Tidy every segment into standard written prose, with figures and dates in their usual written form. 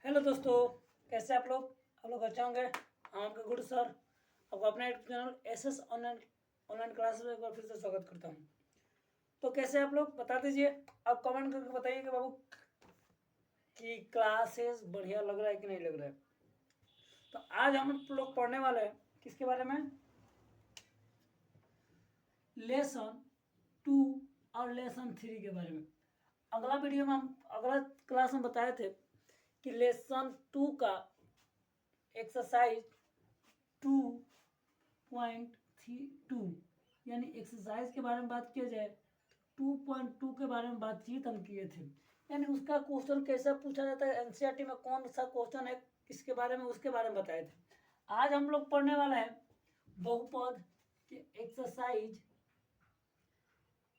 Hello दोस्तों, कैसे आप लोग अच्छे होंगे। हम आपके गुड सर आपको अपना YouTube channel S online online class में एक बार फिर से स्वागत करता हूँ। तो कैसे आप लोग बता दीजिए, आप कमेंट करके बताइए कि बाबू कि क्लासेस बढ़िया लग रहा है कि नहीं लग रहा है। तो आज हम लोग पढ़ने वाले हैं किसके बारे में, लेसन 2 और लेसन 3 के बारे में। अगला क्लास में बताए थे कि लेसन 2 का एक्सरसाइज 2.2 यानी एक्सरसाइज के बारे में बात किया जाए 2.2 के बारे में बातचीत हम किए थे। यानी उसका क्वेश्चन कैसा पूछा जाता है, एनसीईआरटी में कौन सा क्वेश्चन है इसके बारे में, उसके बारे में बताए थे। आज हम लोग पढ़ने वाला है बहुपद के एक्सरसाइज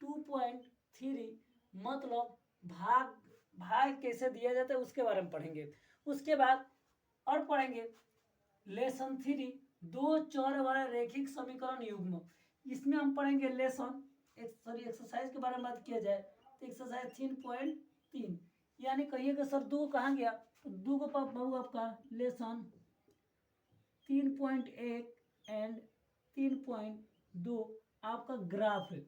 2.3 मतलब भाग भाग कैसे दिया जाता है उसके बारे में पढ़ेंगे। उसके बाद और पढ़ेंगे लेसन 3 दो चर वाला रैखिक समीकरण युग्म। इसमें हम पढ़ेंगे एक्सरसाइज के बारे में बात किया जाए तो एक्सरसाइज 3.3 यानी कहिए कि सर दो कहाँ गया, तो दो को बाबू आपका लेसन 3.1 एंड 3.2 आपका ग्राफ है।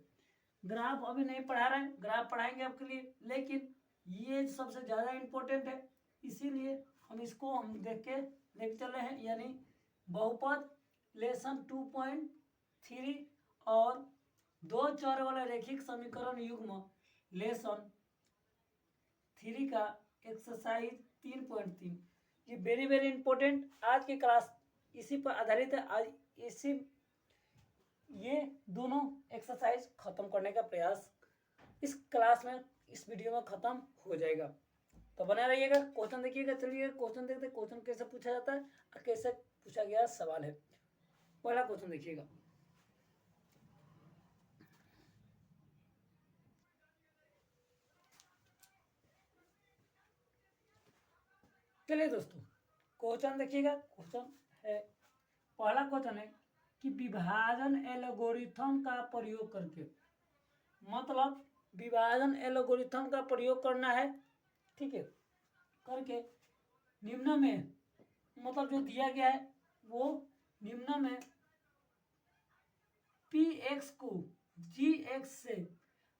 ग्राफ अभी नहीं पढ़ा रहे हैं, ग्राफ पढ़ाएंगे आपके लिए, लेकिन ये सबसे ज़्यादा इम्पोर्टेंट है, इसीलिए हम इसको देख के लेके चल रहे हैं। यानी बहुपद लेसन 2.3 और दो चर वाला रैखिक समीकरण युग्म लेसन 3 का एक्सरसाइज 3.3 ये वेरी वेरी इंपॉर्टेंट आज की क्लास इसी पर आधारित है। आज इसी ये दोनों एक्सरसाइज खत्म करने का प्रयास इस क्लास में, इस वीडियो में खत्म हो जाएगा। तो बना रहिएगा, क्वेश्चन देखिएगा। चलिए क्वेश्चन देखते हैं, क्वेश्चन कैसे पूछा जाता है और कैसे पूछा गया सवाल है। पहला क्वेश्चन देखिएगा। चलिए दोस्तों क्वेश्चन देखिएगा। क्वेश्चन है, पहला क्वेश्चन है कि विभाजन एल्गोरिथम का प्रयोग करके, मतलब विभाजन एल्गोरिथम का प्रयोग करना है, ठीक है, करके निम्न में, मतलब जो दिया गया है वो निम्न में पी एक्स को जी एक्स से,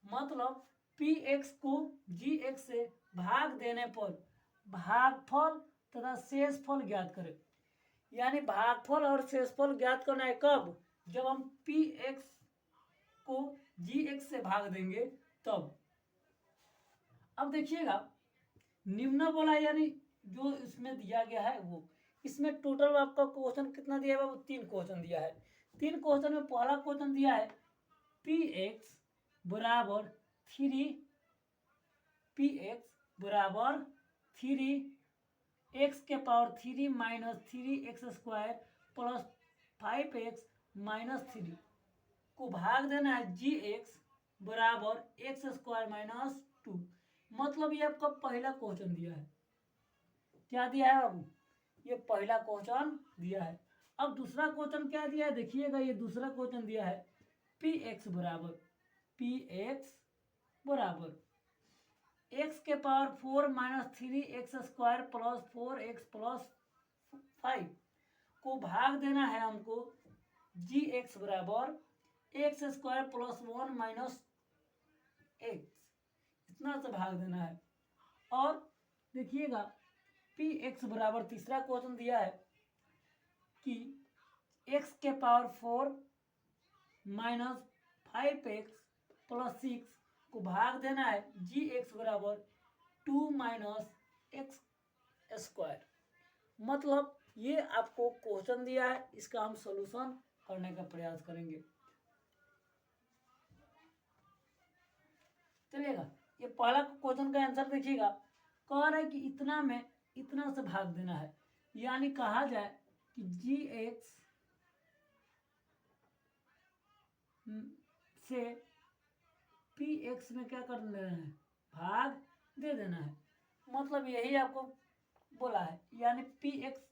मतलब पी एक्स को जी एक्स से भाग देने पर भागफल तथा शेषफल ज्ञात करें। यानी भागफल और शेषफल ज्ञात करना है कब, जब हम पी एक्स को जी एक्स से भाग देंगे तब। अब देखिएगा निम्न बोला, यानी जो इसमें दिया गया है वो, इसमें टोटल आपका क्वेश्चन कितना दिया है, वो 3 क्वेश्चन दिया है। 3 क्वेश्चन में पहला क्वेश्चन दिया है पी एक्स बराबर 3 एक्स के power 3 minus 3x² plus 5x-3 को भाग देना है जी एक्स बराबर x² - 2। मतलब ये आपका पहला क्वेश्चन दिया है। क्या दिया है बाबू, ये पहला क्वेश्चन दिया है। अब दूसरा क्वेश्चन क्या दिया है देखिएगा, ये दूसरा क्वेश्चन दिया है पी एक्स बराबर एक्स के power 4 minus 3x² plus 4x plus 5 को भाग देना है हमको जी एक्स बराबर x² प्लस 1 माइनस एक्स, इतना से भाग देना है। और देखिएगा पी एक्स बराबर तीसरा क्वेश्चन दिया है कि x के पावर 4 माइनस 5x प्लस 6 को भाग देना है जी एक्स बराबर 2 माइनस x²। मतलब ये आपको क्वेश्चन दिया है, इसका हम सॉल्यूशन करने का प्रयास करेंगे। चलिएगा ये पहला क्वेश्चन का आंसर देखिएगा, कह रहा है कि इतना में इतना से भाग देना है। यानी कहा जाए कि जी एक्स से पी एक्स में क्या कर देना है, भाग दे देना है। मतलब यही आपको बोला है। यानी पी एक्स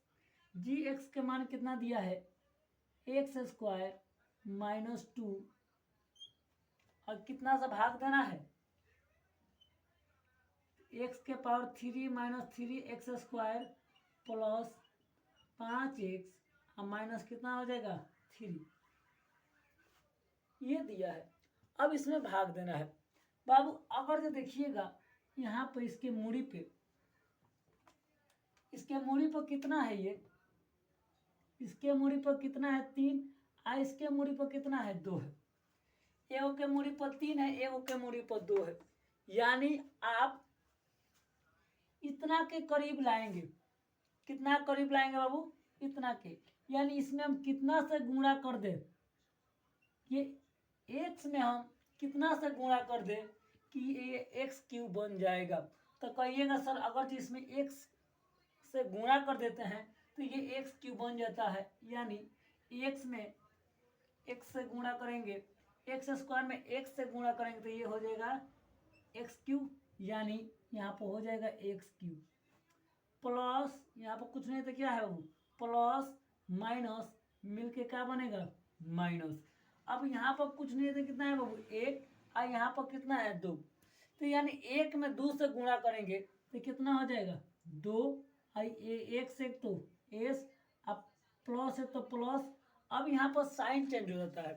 जी एक्स के मान कितना दिया है x² माइनस 2 और कितना से भाग देना है एक्स के power 3 minus 3x² plus 5x और माइनस कितना हो जाएगा 3, ये दिया है। अब इसमें भाग देना है बाबू। अगर जो देखिएगा यहाँ पर इसके मूड़ी पे, इसके मूड़ी पर कितना है, ये इसके मूड़ी पर कितना है 3 और इसके मूड़ी पर कितना है 2 है। एगो के मूड़ी पर 3 है, एगो के मूड़ी पर 2 है, यानी आप इतना के करीब लाएंगे। कितना करीब लाएंगे बाबू, इतना के, यानी इसमें हम कितना से गुणा कर दे, ये x में हम कितना से गुणा कर दे कि ये x³ बन जाएगा। तो कहिएगा सर अगर इसमें x से गुणा कर देते हैं तो ये x³ बन जाता है, यानी x में x से गुणा करेंगे, x² में x से गुणा करेंगे तो ये हो जाएगा x³, यानी यहाँ पर हो जाएगा x³ प्लस यहाँ पर कुछ नहीं तो क्या है बाबू, प्लस माइनस मिलके क्या बनेगा माइनस। अब यहाँ पर कुछ नहीं तो कितना है बाबू 1 और यहाँ पर कितना है 2, तो यानी 1 में 2 से गुणा करेंगे तो कितना हो जाएगा 2 और 1 से तो s, अब प्लस है तो प्लस। अब यहाँ पर साइन चेंज हो जाता है,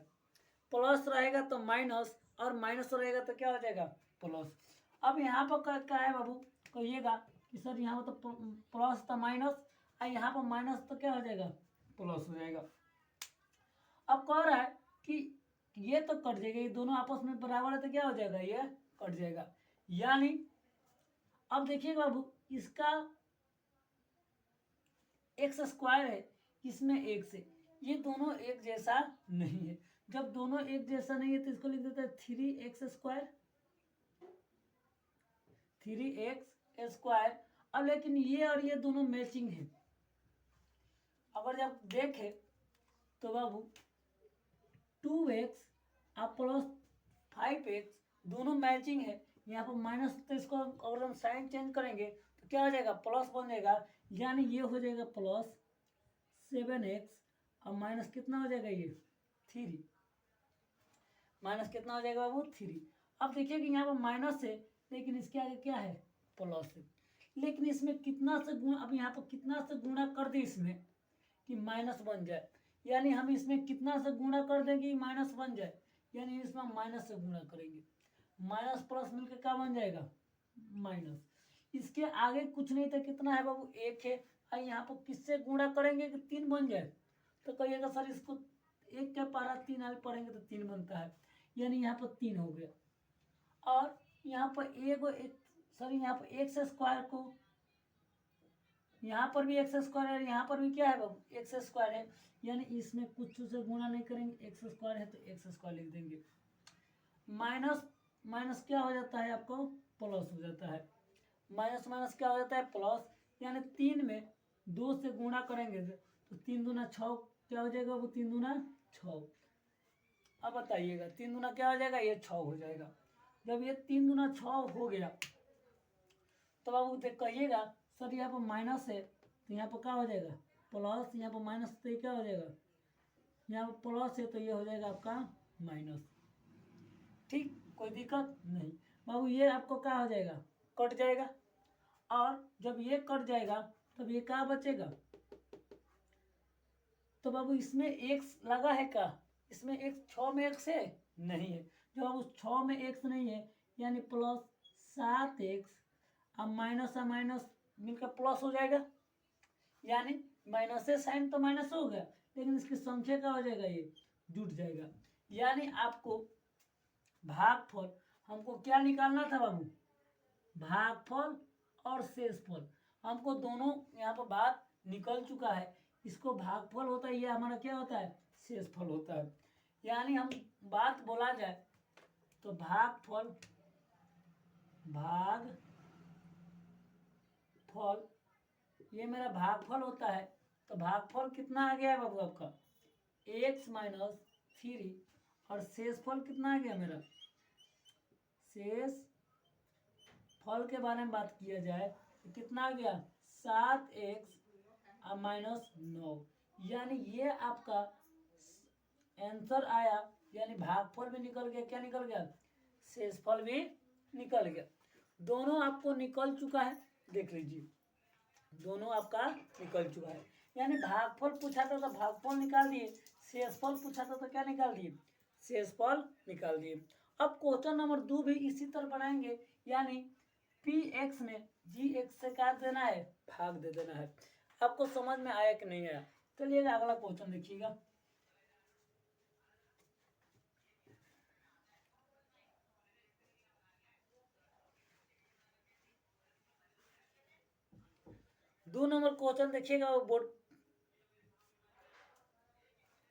प्लस रहेगा तो माइनस और माइनस रहेगा तो क्या हो जाएगा प्लस। अब यहाँ पर क्या है बाबू, कहिएगा कि सर यहाँ पर तो प्लस था माइनस और यहाँ पर माइनस तो क्या हो जाएगा प्लस हो जाएगा। अब कह रहा है कि ये तो कट जाएगा, ये दोनों आपस में बराबर है तो क्या हो जाएगा ये कट जाएगा, यानी अब देखिए बाबू इसका x² है, इसमें x है, ये दोनों एक जैसा नहीं है। जब दोनों एक जैसा नहीं है तो इसको लिख देते हैं 3x²। अब लेकिन ये और ये दोनों मैचिंग है। अगर जब देखें तो बाबू 2x और प्लस 5x दोनों मैचिंग है, यहाँ पर माइनस, तो इसको अगर हम साइन चेंज करेंगे तो क्या हो जाएगा प्लस बन जाएगा, यानी ये हो जाएगा प्लस 7x और माइनस कितना हो जाएगा ये 3, माइनस कितना हो जाएगा बाबू 3। अब देखिए कि यहाँ पर माइनस है लेकिन इसके आगे क्या है प्लस है, लेकिन इसमें कितना से गुणा, अब यहाँ पर कितना से गुणा कर दे इसमें कि माइनस बन जाए, यानी हम इसमें कितना से गुणा कर देंगे कि माइनस बन जाए, यानी इसमें माइनस से गुणा करेंगे, माइनस प्लस मिलकर क्या बन जाएगा माइनस। इसके आगे कुछ नहीं तो कितना है बाबू 1 है, और यहाँ पर किससे गुणा करेंगे कि 3 बन जाए, तो कहिएगा सर इसको 1 के पारा 3 आगे पढ़ेंगे तो 3 बनता है, यानी यहाँ पर 3 हो गया। और यहाँ पर सर यहाँ पर x² को, यहाँ पर भी x² है, यहाँ पर भी क्या है बाबू x² है, यानी इसमें कुछ से गुणा नहीं करेंगे, x² है तो x² लिख देंगे। माइनस माइनस क्या हो जाता है आपको प्लस हो जाता है, माइनस माइनस क्या हो जाता है प्लस, यानी 3 में 2 से गुणा करेंगे तो 3 दूना 6 क्या हो जाएगा वो 3 दूना 6। अब बताइएगा 3 दूना क्या हो जाएगा ये 6 हो जाएगा। जब ये 3 दूना 6 हो गया तो बाबू कहिएगा सर यहाँ पर माइनस है तो यहाँ पर क्या हो जाएगा प्लस, यहाँ पर माइनस तो ये क्या हो जाएगा, यहाँ पर प्लस है तो ये हो जाएगा आपका माइनस। ठीक, कोई दिक्कत नहीं बाबू, ये आपको क्या हो जाएगा कट जाएगा, और जब ये कट जाएगा तब ये क्या बचेगा, तो बाबू इसमें x लगा है क्या, इसमें x 6 में x है नहीं है, जब बाबू 6 में x नहीं है यानी प्लस 7x, अब माइनस और माइनस मिलकर प्लस हो जाएगा, यानी माइनस से साइन तो माइनस हो गया लेकिन इसकी संख्या क्या हो जाएगा ये जुट जाएगा। यानी आपको भागफल हमको क्या निकालना था बाबू, भागफल और शेषफल, हमको दोनों यहाँ पर बात निकल चुका है। इसको भागफल होता है, ये हमारा क्या होता है शेषफल होता है। यानी हम बात बोला जाए तो भागफल ये मेरा भागफल होता है, तो भागफल कितना आ गया है बाबू आपका x माइनस 3, और शेषफल कितना आ गया मेरा, शेष फल के बारे में बात किया जाए तो कितना आ गया 7x माइनस 9, यानी ये आपका आंसर आया, यानी भागफल भी निकल गया, क्या निकल गया शेषफल भी निकल गया। दोनों आपको निकल चुका है, देख लीजिए दोनों आपका निकल चुका है। यानी भागफल पूछा था तो भागफल निकाल दिए, शेषफल पूछा था तो क्या निकाल दिए, शेषफल निकाल दिए। अब क्वेश्चन नंबर 2 भी इसी तरह बनाएंगे, यानी पी एक्स में जी एक्स से क्या देना है, भाग दे देना है। आपको समझ में आया कि नहीं आया? चलिए अगला क्वेश्चन देखिएगा। दो नंबर क्वेश्चन देखिएगा, वो बोर्ड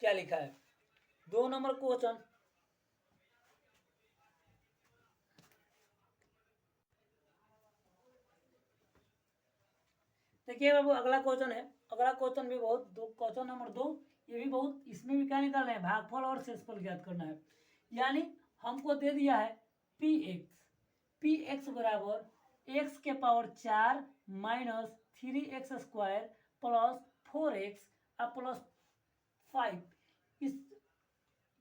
क्या लिखा है। 2 नंबर क्वेश्चन, देखिए बाबू अगला क्वेश्चन है। अगला क्वेश्चन भी बहुत क्वेश्चन नंबर 2 ये भी बहुत, इसमें भी क्या निकालना है, भागफल और शेषफल ज्ञात करना है। यानी हमको दे दिया है पी एक्स बराबर एक्स के power 4 minus 3x square plus 4x और प्लस 5। इस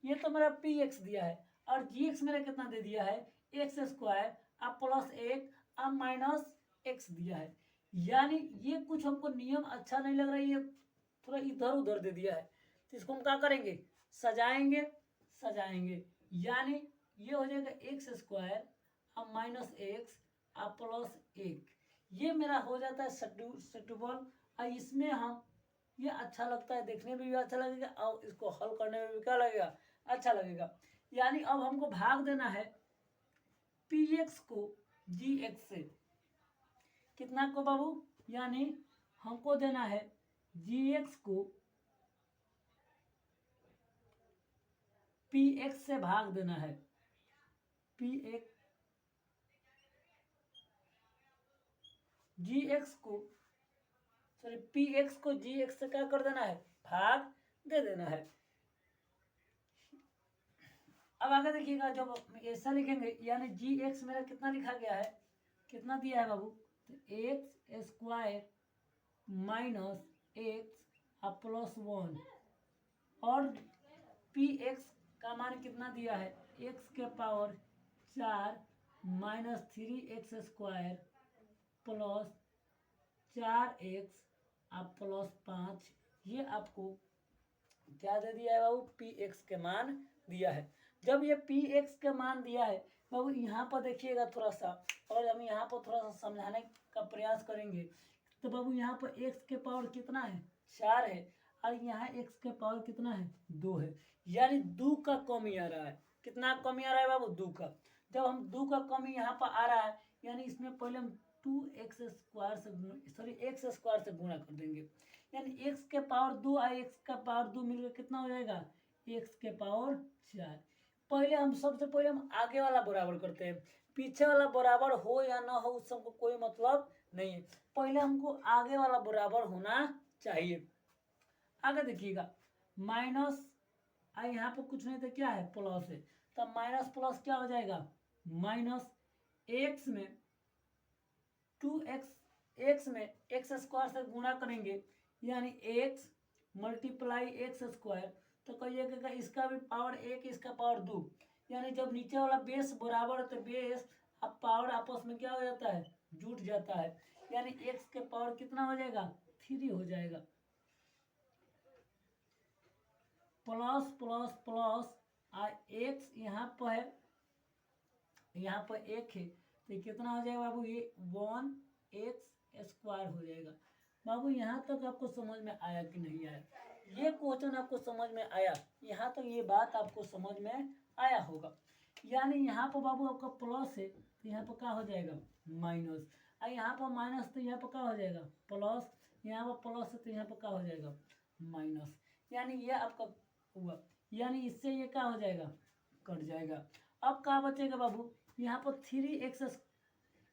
ये तो मेरा पी एक्स दिया है, और जी एक्स मेरा कितना दे दिया है, एक्स स्क्वायर अब प्लस 1 अब माइनस एक्स दिया है। यानी ये कुछ हमको नियम अच्छा नहीं लग रहा है, ये थोड़ा इधर उधर दे दिया है, तो इसको हम क्या करेंगे, सजाएंगे सजाएंगे। यानी ये हो जाएगा एक्स स्क्वायर अब माइनस एक्स अब प्लस 1, ये मेरा हो जाता है सेटुबल। और इसमें हम, ये अच्छा लगता है, देखने में भी अच्छा लगेगा और इसको हल करने में भी क्या लगेगा, अच्छा लगेगा। यानी अब हमको भाग देना है पी एक्स को जी एक्स से, कितना को बाबू, यानी हमको देना है जी एक्स को पी एक्स से भाग देना है, पी एक्स जी एक्स को, सॉरी पी एक्स को जी एक्स से क्या कर देना है, भाग दे देना है। अब आगे देखिएगा, जब ऐसा लिखेंगे यानी जी एक्स मेरा कितना लिखा गया है, कितना दिया है बाबू, तो एक्स स्क्वायर माइनस एक्स अब प्लस 1, और पी एक्स का मान कितना दिया है, एक्स के power 4 minus 3x square plus 4x अब प्लस 5। ये आपको क्या दे दिया है बाबू, पी एक्स के मान दिया है। जब ये पी एक्स के मान दिया है बाबू, यहाँ पर देखिएगा थोड़ा सा, और हम यहाँ पर थोड़ा सा समझाने का प्रयास करेंगे। तो बाबू यहाँ पर एक्स के पावर कितना है, 4 है, और यहाँ एक्स के पावर कितना है, 2 है। यानी 2 का कमी आ रहा है, कितना कमी आ रहा है बाबू, 2 का। जब हम 2 का कमी यहाँ पर आ रहा है, यानी इसमें पहले हम 2x स्क्वायर से, सॉरी एक्स स्क्वायर से गुणा कर देंगे। यानी एक्स के पावर 2 और एक्स का पावर 2 मिलकर कितना हो जाएगा, एक्स के पावर 4। पहले हम सबसे पहले हम आगे वाला बराबर करते हैं, पीछे वाला बराबर हो या ना हो उस सबको कोई मतलब नहीं है, पहले हमको आगे वाला बराबर होना चाहिए। आगे देखिएगा, माइनस यहाँ पर कुछ नहीं तो क्या है, प्लस है, तब माइनस प्लस क्या हो जाएगा, माइनस एक्स में 2x, एक्स में एक्स स्क्वायर से गुणा करेंगे, यानी एक्स मल्टीप्लाई एक्स स्क्वायर, तो कहिएगा इसका भी पावर 1 इसका पावर 2। यानी जब नीचे वाला बेस बराबर है तो बेस अब पावर आपस में क्या हो जाता है, जुट जाता है। यानी एक्स के पावर कितना हो जाएगा, 3 हो जाएगा, प्लस प्लस प्लस एक्स यहाँ पर है, यहाँ पर 1 है, तो कितना हो जाएगा बाबू, ये 1x स्क्वायर हो जाएगा। बाबू यहाँ तक आपको समझ में आया कि नहीं आया, ये क्वेश्चन आपको समझ में आया, यहाँ तक ये बात आपको समझ में आया होगा। यानी यहाँ पर बाबू आपका प्लस है तो यहाँ पर क्या हो जाएगा, माइनस, और यहाँ पर माइनस तो यहाँ पर क्या हो जाएगा, प्लस, यहाँ पर प्लस है तो यहाँ पर क्या हो जाएगा, माइनस। यानी ये आपका हुआ, यानी इससे ये क्या हो जाएगा, कट जाएगा। अब क्या बचेगा बाबू, यहाँ पर 3x,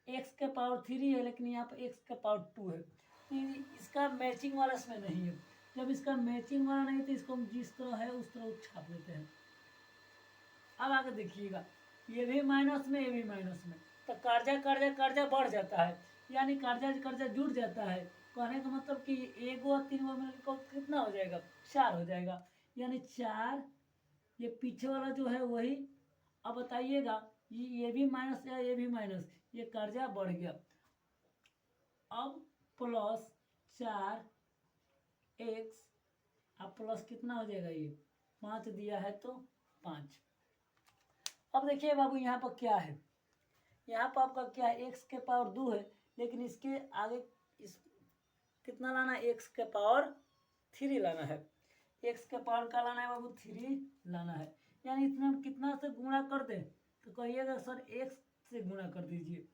एक्स के पावर 3 है, लेकिन यहाँ पर एक्स का पावर 2 है, इसका मैचिंग वाला इसमें नहीं है। जब इसका मैचिंग वाला नहीं तो इसको हम जिस तरह है उस तरह छाप देते हैं। अब आगे देखिएगा, ये भी माइनस में, ये भी माइनस में, तो कर्जा कर्जा कर्जा बढ़ जाता है, यानी कर्जा कर्जा जुड़ जाता है। कहने का मतलब कि 1 और 3 मिलकर कितना हो जाएगा, 4 हो जाएगा। यानी 4, ये पीछे वाला जो है वही। अब बताइएगा ये भी माइनस या ये भी माइनस, ये कर्जा बढ़ गया। अब प्लस 4x, अब प्लस कितना हो जाएगा, ये 5 दिया है तो 5। अब देखिए बाबू यहाँ पर क्या है, यहाँ पर आपका क्या है, x के पावर 2 है, लेकिन इसके आगे इस कितना लाना है, x के पावर 3 लाना है। x के पावर का लाना है बाबू 3 लाना है, यानी इतना हम कितना से गुणा कर दें, तो कहिएगा सर x से गुणा कर दीजिए।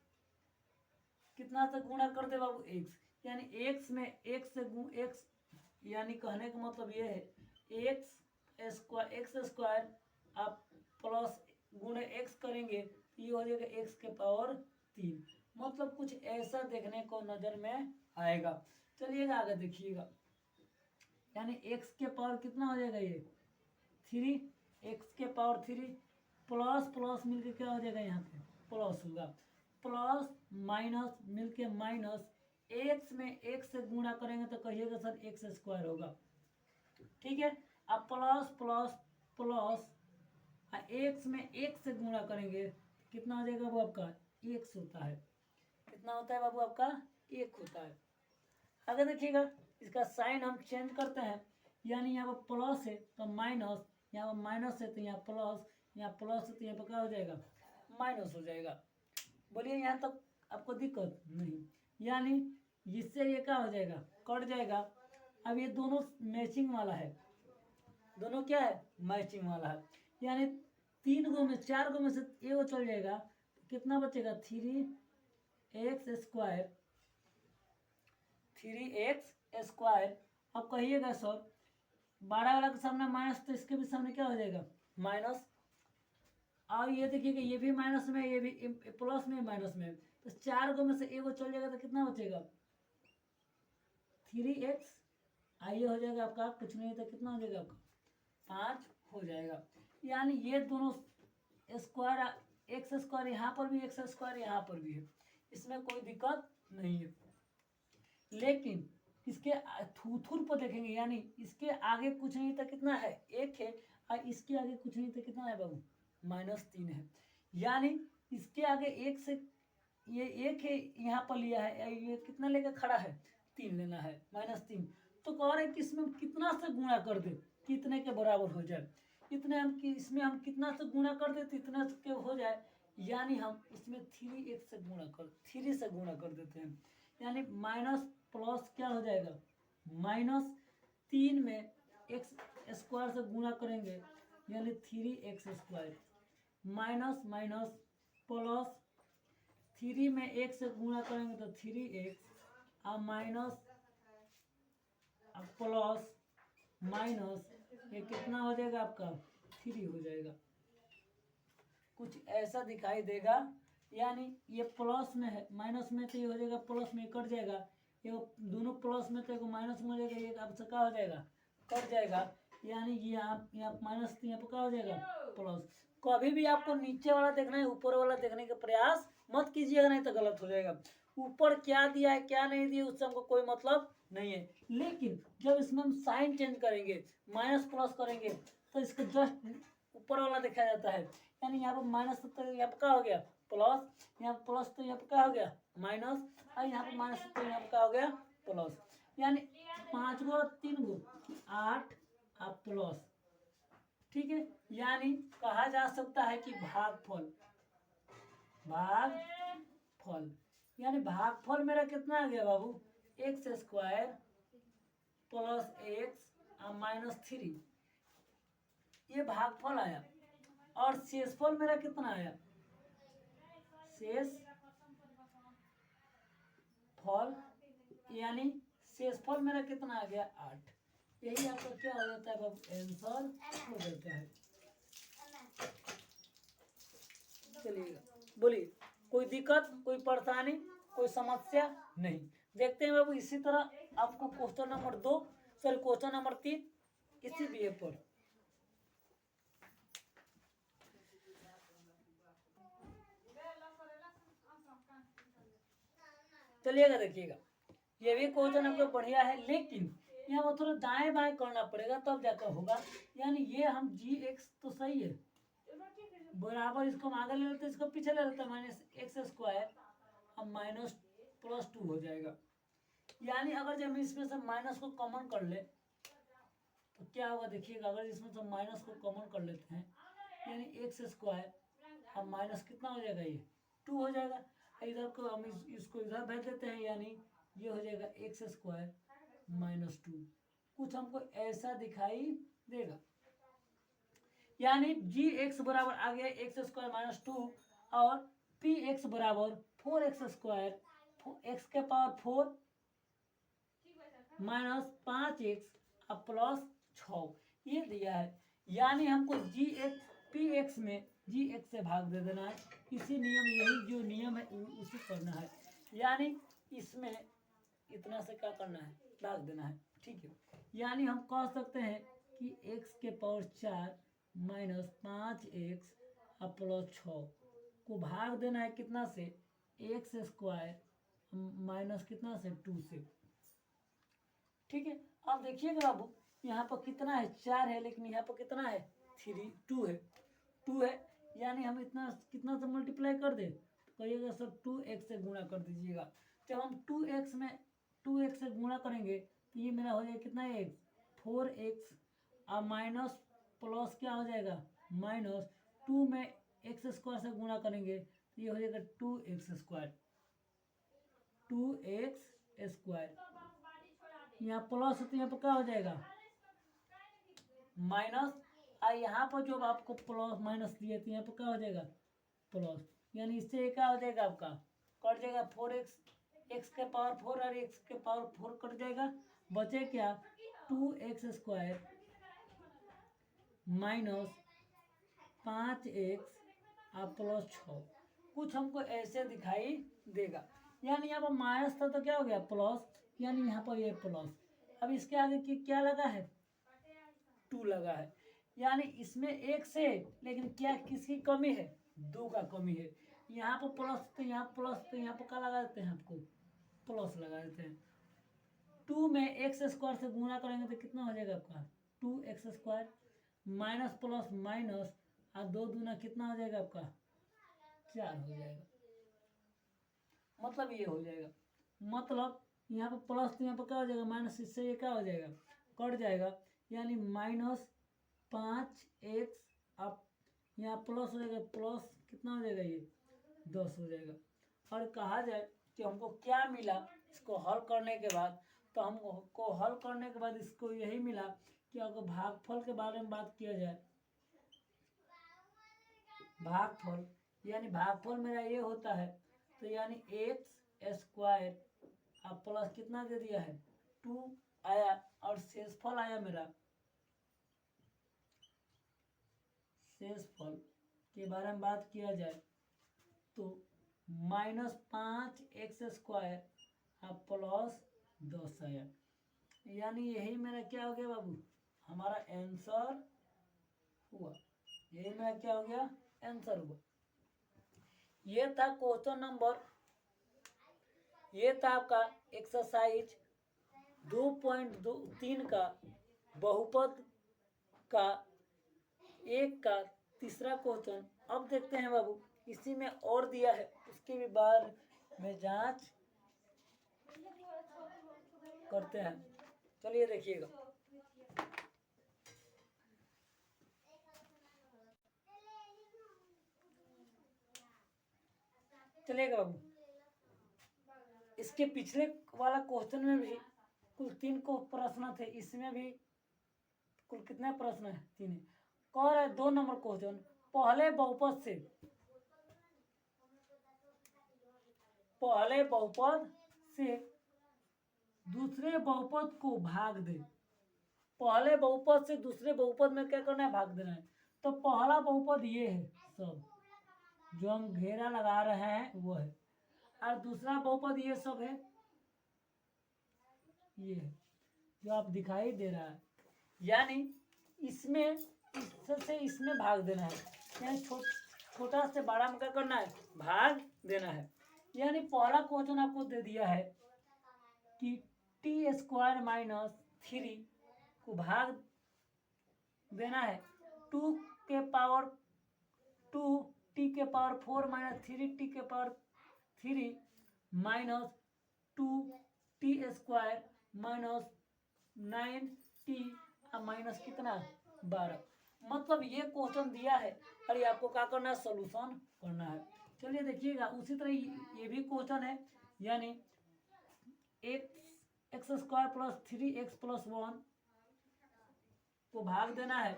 कितना से गुणा कर दे बाबू, x, यानी x में x से x, यानी कहने का मतलब ये है एक्स स्क्वायर आप प्लस गुणे x करेंगे, ये हो जाएगा x के पावर 3, मतलब कुछ ऐसा देखने को नजर में आएगा। चलिएगा आगे देखिएगा, यानी x के पावर कितना हो जाएगा, ये 3, x के पावर 3 प्लस प्लस मिलके क्या हो जाएगा, यहाँ पे प्लस होगा, प्लस माइनस मिलके माइनस, x में x से गुणा करेंगे तो कहिएगा सर एक्स स्क्वायर होगा। ठीक है, अब प्लस प्लस प्लस x में x से गुणा करेंगे कितना हो जाएगा बाबू, आपका x होता है। कितना होता है बाबू, आपका 1 होता है। आगे देखिएगा, इसका साइन हम चेंज करते हैं, यानी यहाँ पर प्लस है तो माइनस, यहाँ पर माइनस है तो यहाँ प्लस, यहाँ प्लस है तो यहाँ पर क्या हो जाएगा, माइनस हो जाएगा। बोलिए यहाँ तक आपको दिक्कत नहीं, यानी इससे ये क्या हो जाएगा, कट जाएगा। अब ये दोनों मैचिंग वाला है, दोनों क्या है, मैचिंग वाला है, यानी 3 गो में 4 गो में से एगो चल जाएगा, कितना बचेगा 3x स्क्वायर, 3x स्क्वायर। अब कहिएगा सर 12 वाला के सामने माइनस, तो इसके भी सामने क्या हो जाएगा, माइनस। और ये देखिएगा ये भी माइनस में, ये भी प्लस में, माइनस में, तो 4 गो में से एगो चल जाएगा तो कितना बचेगा 3x, आइए हो जाएगा आपका, कुछ नहीं तो कितना हो जाएगा आपका 5 हो जाएगा। यानी ये दोनों स्क्वायर, एक्स स्क्वायर यहाँ पर भी, एक्स स्क्वायर यहाँ पर भी है, इसमें कोई दिक्कत नहीं है। लेकिन इसके थूथुर पर देखेंगे, यानी इसके आगे कुछ नहीं तो कितना है 1 है, और इसके आगे कुछ नहीं तो कितना है बाबू, -3 है। यानी इसके आगे 1 से, ये 1 है यहाँ पर लिया है, ये कितना लेकर खड़ा है 3 लेना है, -3। तो कह रहे हैं कि इसमें कितना से गुणा कर दे कितने के बराबर हो जाए, इतने हम कि इसमें हम कितना से गुणा कर देते इतना के हो जाए, यानी हम इसमें 3x से गुणा कर 3 से गुणा कर देते हैं, यानी माइनस प्लस क्या हो जाएगा, -3 में x स्क्वायर से गुणा करेंगे, यानी 3x square, minus minus plus 3 में 1 से गुणा करेंगे तो 3x, और माइनस प्लस माइनस, ये कितना हो जाएगा आपका 3 हो जाएगा, कुछ ऐसा दिखाई देगा। यानी ये प्लस में है, माइनस में तो ये हो जाएगा प्लस में कट जाएगा, ये दोनों प्लस में तो एक माइनस में हो जाएगा, ये आपसे क्या हो जाएगा कट जाएगा, यानी ये यहाँ माइनस यहाँ पर क्या हो जाएगा प्लस। कभी भी आपको नीचे वाला देखना है, ऊपर वाला देखने का प्रयास मत कीजिएगा, नहीं तो गलत हो जाएगा। ऊपर क्या दिया है क्या नहीं दिया उससे हमको कोई मतलब नहीं है, लेकिन जब इसमें हम साइन चेंज करेंगे, माइनस प्लस करेंगे, तो इसको जस्ट ऊपर वाला देखा जाता है, यानी यहाँ पर माइनस तो यहाँ पर क्या हो गया प्लस, यहाँ पर प्लस तो यहाँ पर क्या हो गया माइनस, और यहाँ पर माइनस तो यहाँ पर क्या हो गया प्लस, यानी 5 गो 3 गो 8 और प्लस। ठीक है, यानी कहा जा सकता है कि भागफल, भागफल यानी भागफल मेरा कितना आ गया बाबू, एक्स स्क्वायर प्लस एक्स और -3, ये भागफल आया। और शेषफल मेरा कितना आया, शेष फल, यानी शेषफल मेरा कितना आ गया 8। यही आपका क्या हो जाता है बाबू, आंसर हो जाता है। चलिएगा बोलिए, कोई दिक्कत, कोई परेशानी, कोई समस्या नहीं। देखते हैं बाबू इसी तरह आपको question number 2 sorry question number 3 इसी बीए पर। चलिएगा देखिएगा, ये भी क्वेश्चन आपको बढ़िया है, लेकिन यहाँ पर थोड़ा दाएं बाएं करना पड़ेगा तब जाकर होगा। यानी ये हम gx तो सही है, बराबर इसको हम आगे ले लेते हैं, इसको पीछे ले लेते हैं, माइनस एक्स स्क्वायर, अब माइनस प्लस 2 हो जाएगा। यानी अगर जब हम इसमें से माइनस को कॉमन कर ले तो क्या होगा देखिएगा, अगर इसमें से माइनस को कॉमन कर लेते हैं यानी एक्स स्क्वायर, अब माइनस कितना हो जाएगा, ये 2 हो जाएगा। इधर को हम इसको इधर भेज देते हैं, यानी ये हो जाएगा एक्स स्क्वायर माइनस 2। कुछ हमको ऐसा दिखाई देगा, यानी जी एक्स बराबर आ गया एक्स स्क्वायर माइनस 2 और पी एक्स बराबर 4x स्क्वायर एक्स के पावर 4 माइनस 5x अब प्लस 6 ये दिया है। यानी हमको जी एक्स पी एक्स में जी एक्स से भाग दे देना है, इसी नियम, यही जो नियम है उसी करना है। यानी इसमें इतना से क्या करना है, भाग देना है, ठीक है। यानी हम कह सकते हैं कि x के पावर 4 माइनस 5x अब प्लस 6 को भाग देना है कितना से, एक्स स्क्वायर माइनस कितना से 2 से, ठीक है। अब देखिएगा बाबू यहाँ पर कितना है, 4 है, लेकिन यहाँ पर कितना है 2 है। यानी हम इतना कितना से मल्टीप्लाई कर दे तो कहिएगा सर 2x से गुणा कर दीजिएगा। जब हम 2x से गुणा करेंगे तो ये मेरा हो जाएगा कितना है, 4x और माइनस प्लस क्या हो जाएगा, माइनस 2 में एक्स स्क्वायर से गुणा करेंगे तो ये हो जाएगा 2x स्क्वायर, यहाँ प्लस तो यहाँ पर क्या हो जाएगा माइनस, और यहाँ पर जो आपको प्लस माइनस दिए तो यहाँ पर क्या हो जाएगा प्लस, यानी इससे क्या हो जाएगा आपका कट जाएगा 4x, एक्स के पावर 4 और एक्स के पावर 4 कट जाएगा, बचे क्या 2x स्क्वायर माइनस 5x और प्लस 6। कुछ हमको ऐसे दिखाई देगा, यानी यहाँ पर माइनस था तो क्या हो गया प्लस, यानी यहाँ पर ये प्लस, अब इसके आगे क्या लगा है 2 लगा है, यानी इसमें 1 से, लेकिन क्या किसकी कमी है, 2 का कमी है। यहाँ पर प्लस तो यहाँ प्लस तो यहाँ पर क्या लगा देते हैं, आपको प्लस लगा देते हैं। 2 में एक्स स्क्वायर से गुणा करेंगे तो कितना हो जाएगा आपका 2x square minus plus minus और 2 दूना कितना हो जाएगा आपका 4 हो जाएगा, मतलब ये हो जाएगा। मतलब यहाँ पर प्लस तो यहाँ पर क्या हो जाएगा माइनस, इससे ये क्या हो जाएगा कट जाएगा, यानी माइनस 5x अब यहाँ प्लस हो जाएगा, प्लस कितना हो जाएगा ये 10 हो जाएगा। और कहा जाए कि हमको क्या मिला इसको हल करने के बाद, तो हमको हल करने के बाद इसको यही मिला कि अगर भागफल के बारे में बात किया जाए, भागफल यानी भागफल मेरा ये होता है, तो यानी एक्स स्क्वायर अब प्लस कितना दे दिया है 2 आया, और शेषफल आया मेरा, शेषफल के बारे में बात किया जाए तो माइनस 5x स्क्वायर अब प्लस 10 आया, यानी यही मेरा क्या हो गया बाबू, हमारा आंसर हुआ, यही मेरा क्या हो गया आंसर हुआ। ये था क्वेश्चन नंबर, ये था आपका एक्सरसाइज 2.3 का बहुपद का 1 का तीसरा क्वेश्चन। अब देखते हैं बाबू इसी में और दिया है उसके भी बारे में जांच करते हैं, चलिए देखिएगा। चलिएगा बाबू, इसके पिछले वाला क्वेश्चन में भी कुल 3 को प्रश्न थे, इसमें भी कुल कितने प्रश्न है 3 है। कह रहे 2 नंबर क्वेश्चन, पहले बहुपद से दूसरे बहुपद को भाग दे, पहले बहुपद से दूसरे बहुपद में क्या करना है भाग देना है। तो पहला बहुपद ये है, सब जो हम घेरा लगा रहे हैं वो है, और दूसरा बहुपद ये सब है, ये है जो आप दिखाई दे रहा है, यानी इसमें इससे इसमें भाग देना है, यानी छोटा से बड़ा में क्या करना है भाग देना है। यानी पहला क्वेश्चन आपको दे दिया है कि टी स्क्वायर माइनस 3 को भाग देना है 2 के power 2t⁴ minus 3t⁴ minus 2t² minus 9t minus कितना 12। मतलब ये क्वेश्चन दिया है और ये आपको क्या करना है, सोल्यूशन करना है। चलिए देखिएगा, उसी तरह ये भी क्वेश्चन है, यानी x² प्लस 3x प्लस 1 को भाग देना है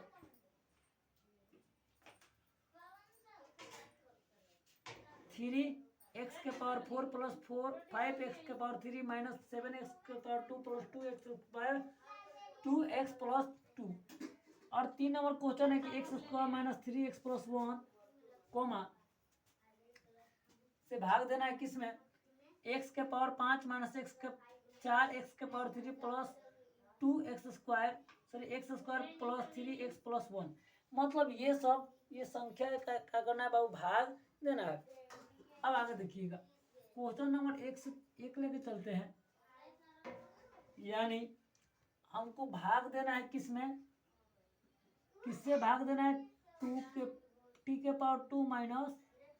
3x⁴ plus 5x⁴ minus 7x⁴ plus 2x plus 2। और 3 नंबर क्वेश्चन है कि x² minus 3x plus 1 coma से भाग देना है किसमें, x⁴ minus 4x⁴ plus 2x² plus 3x plus 1। मतलब ये सब ये संख्या क्या करना है बाबू, भाग देना है। अब आगे देखिएगा, क्वेश्चन नंबर 1 लेके चलते हैं, यानी हमको भाग देना है किसमें, किससे भाग देना है, t⁴ माइनस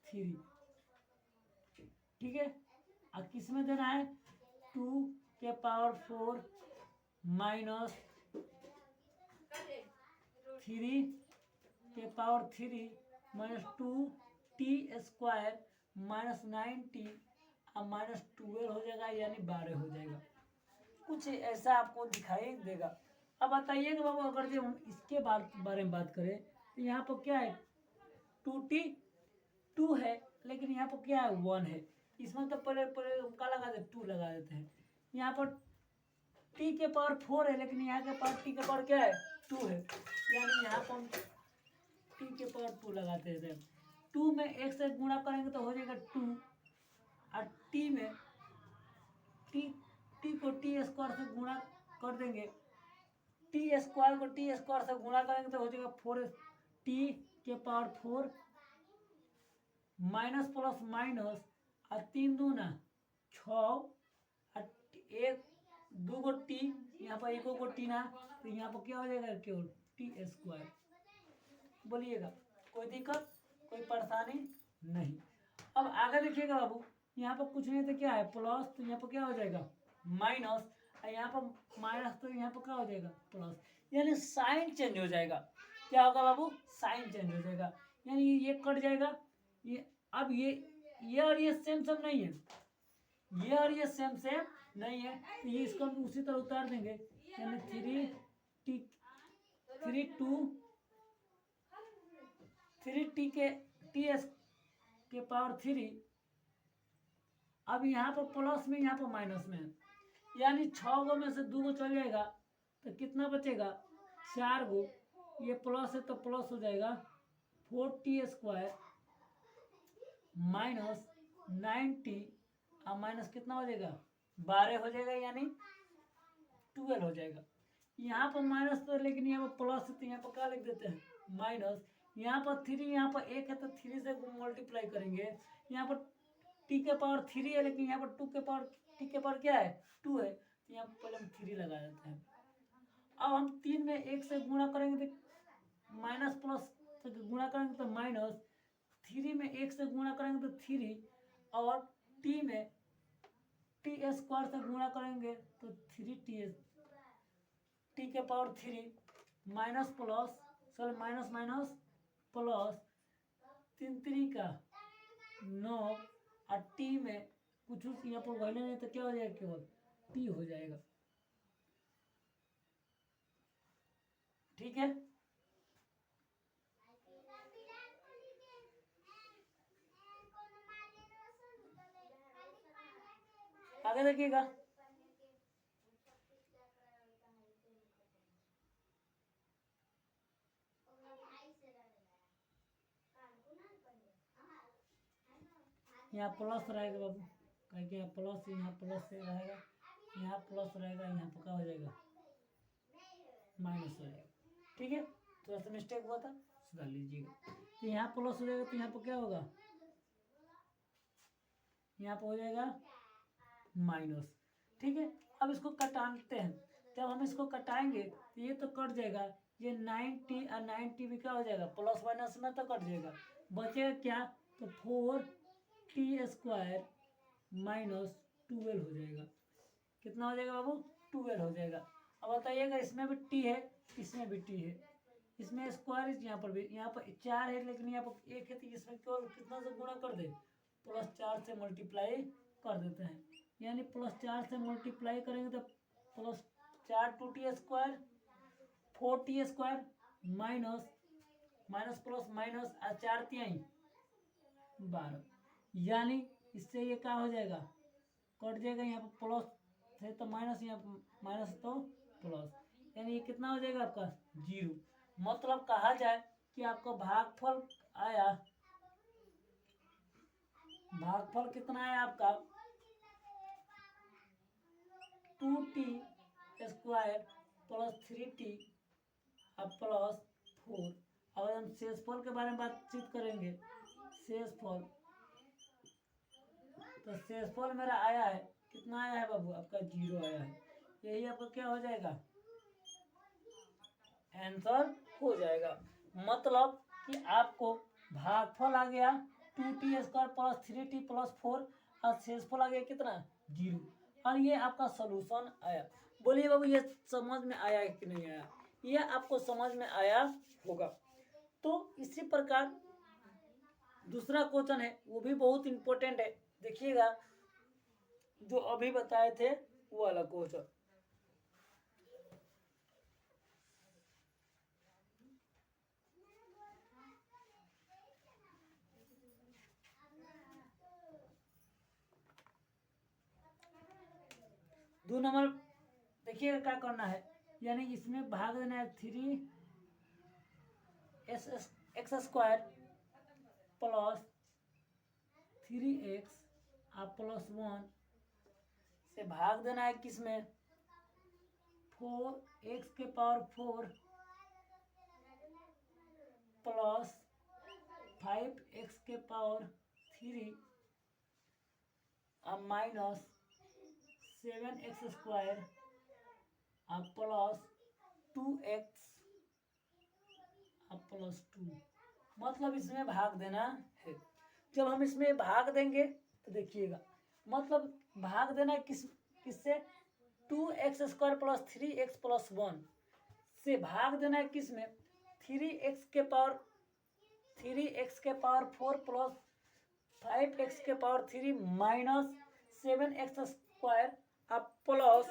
3, ठीक है। और किसमें देना है, 2⁴ minus 3⁴ minus 2t² minus 9t और माइनस 12 हो जाएगा, यानी 12 हो जाएगा। कुछ ऐसा आपको दिखाई देगा। अब बताइएगा बाबू, अगर जब हम इसके बारे में बात करें तो यहाँ पर क्या है, 2 है, लेकिन यहाँ पर क्या है 1 है। इसमें तो पहले हम क्या लगा देते, 2 लगा देते हैं। यहाँ पर t⁴ है, लेकिन यहाँ के पास t क्या है 2 है, यानी यहाँ पर हम t⁴ लगाते हैं। 2 में 1 से गुणा करेंगे तो हो जाएगा 2, और t में t को t² से गुणा कर देंगे, t² को t² से गुणा करेंगे तो हो जाएगा 4t⁴ माइनस प्लस माइनस और 3 दूना 6 और 2 को t, यहाँ पर 1 को t ना, तो यहाँ पर क्या हो जाएगा, केवल t²। बोलिएगा कोई दिक्कत, कोई परेशानी नहीं। अब आगे देखिएगा बाबू, यहाँ पर कुछ नहीं तो क्या है प्लस, तो यहाँ पर क्या हो जाएगा माइनस, और यहाँ पर माइनस तो यहाँ पर क्या हो जाएगा प्लस, यानी साइन चेंज हो जाएगा। क्या होगा बाबू, साइन चेंज हो जाएगा, यानी ये कट जाएगा, ये अब ये और ये सेम नहीं है, ये और ये सेम नहीं है, तो ये इसको हम उसी तरह उतार देंगे, यानी 3t⁴ अब यहाँ पर प्लस में यहाँ पर माइनस में, यानी 6 गो में से 2 गो चल जाएगा, तो कितना बचेगा 4 गो, ये प्लस है तो प्लस हो जाएगा 4t² माइनस 9t और माइनस कितना हो जाएगा 12 हो जाएगा, यानी 12 हो जाएगा। यहाँ पर माइनस तो, लेकिन यहाँ पर प्लस है तो यहाँ पर क्या लिख देते हैं माइनस, यहाँ पर 3, यहाँ पर 1 है तो 3 से मल्टीप्लाई करेंगे, यहाँ पर t⁴ है, लेकिन यहाँ पर t⁴ क्या है 2 है, तो यहाँ पर पहले हम 3 लगा देते हैं। अब हम 3 में 1 से गुणा करेंगे तो माइनस प्लस तो गुणा करेंगे तो माइनस, 3 में 1 से गुणा करेंगे तो 3, और t में t² से गुणा करेंगे तो 3t⁴ minus plus, sorry minus minus plus 3 3 का 9, और t में कुछ यहाँ पर वैल्यू नहीं तो क्या हो जाएगा, केवल t हो जाएगा, ठीक है। आगे देखिएगा, यहाँ प्लस रहेगा बाबू, कहीं यहाँ प्लस से रहेगा, यहाँ प्लस रहेगा, यहाँ पर क्या हो जाएगा माइनस हो जाएगा, ठीक है। थोड़ा सा मिस्टेक हुआ था, सुधार लीजिएगा। तो यहाँ प्लस हो जाएगा तो यहाँ पर क्या होगा, यहाँ पर हो जाएगा माइनस, ठीक है। अब इसको कटाते हैं, जब हम इसको कटाएंगे तो ये तो कट जाएगा, ये 9t और 9t भी क्या हो जाएगा प्लस माइनस में तो कट जाएगा, बचेगा क्या, तो 4t² माइनस 12 हो जाएगा। कितना हो जाएगा बाबू, 12 हो जाएगा। अब बताइएगा इसमें भी t है, इसमें भी t है, इसमें स्क्वायर, यहाँ पर भी, यहाँ पर 4 है लेकिन यहाँ पर 1 है, तो इसमें केवल कितना से गुणा कर दे, +4 से मल्टीप्लाई कर देते हैं। यानी +4 से मल्टीप्लाई करेंगे तो +4 2t² 4t² minus minus plus minus 4 3 12, यानी इससे ये क्या हो जाएगा, कट जाएगा, यहाँ पर प्लस है तो माइनस, यहाँ माइनस तो प्लस, यानी ये कितना हो जाएगा आपका 0। मतलब कहा जाए कि आपका भागफल आया, भागफल कितना है आपका 2t² + 3t +4। अगर हम शेषफल के बारे में बातचीत करेंगे, शेषफल, तो शेषफल मेरा आया है, कितना आया है बाबू, आपका 0 आया है। यही आपका क्या हो जाएगा, आंसर हो जाएगा। मतलब कि आपको भागफल आ गया 2t² + 3t + 4 और शेषफल आ गया कितना 0, और ये आपका सॉल्यूशन आया। बोलिए बाबू ये समझ में आया कि नहीं आया, ये आपको समझ में आया होगा। तो इसी प्रकार दूसरा क्वेश्चन है, वो भी बहुत इंपॉर्टेंट है, देखिएगा जो अभी बताए थे वो वाला क्वेश्चन। दो नंबर देखिएगा क्या करना है, यानी इसमें भाग देना है 3x² + 3x +1 से भाग देना है किसमें 4x⁴ प्लस 5x⁴ अब माइनस 7x² अब प्लस 2x अब +2। मतलब इसमें भाग देना है। जब हम इसमें भाग देंगे तो देखिएगा, मतलब भाग देना किससे 2x² + 3x + 1 से भाग देना है किसमें 3x⁴ + 5x⁴ माइनस 7x² अब प्लस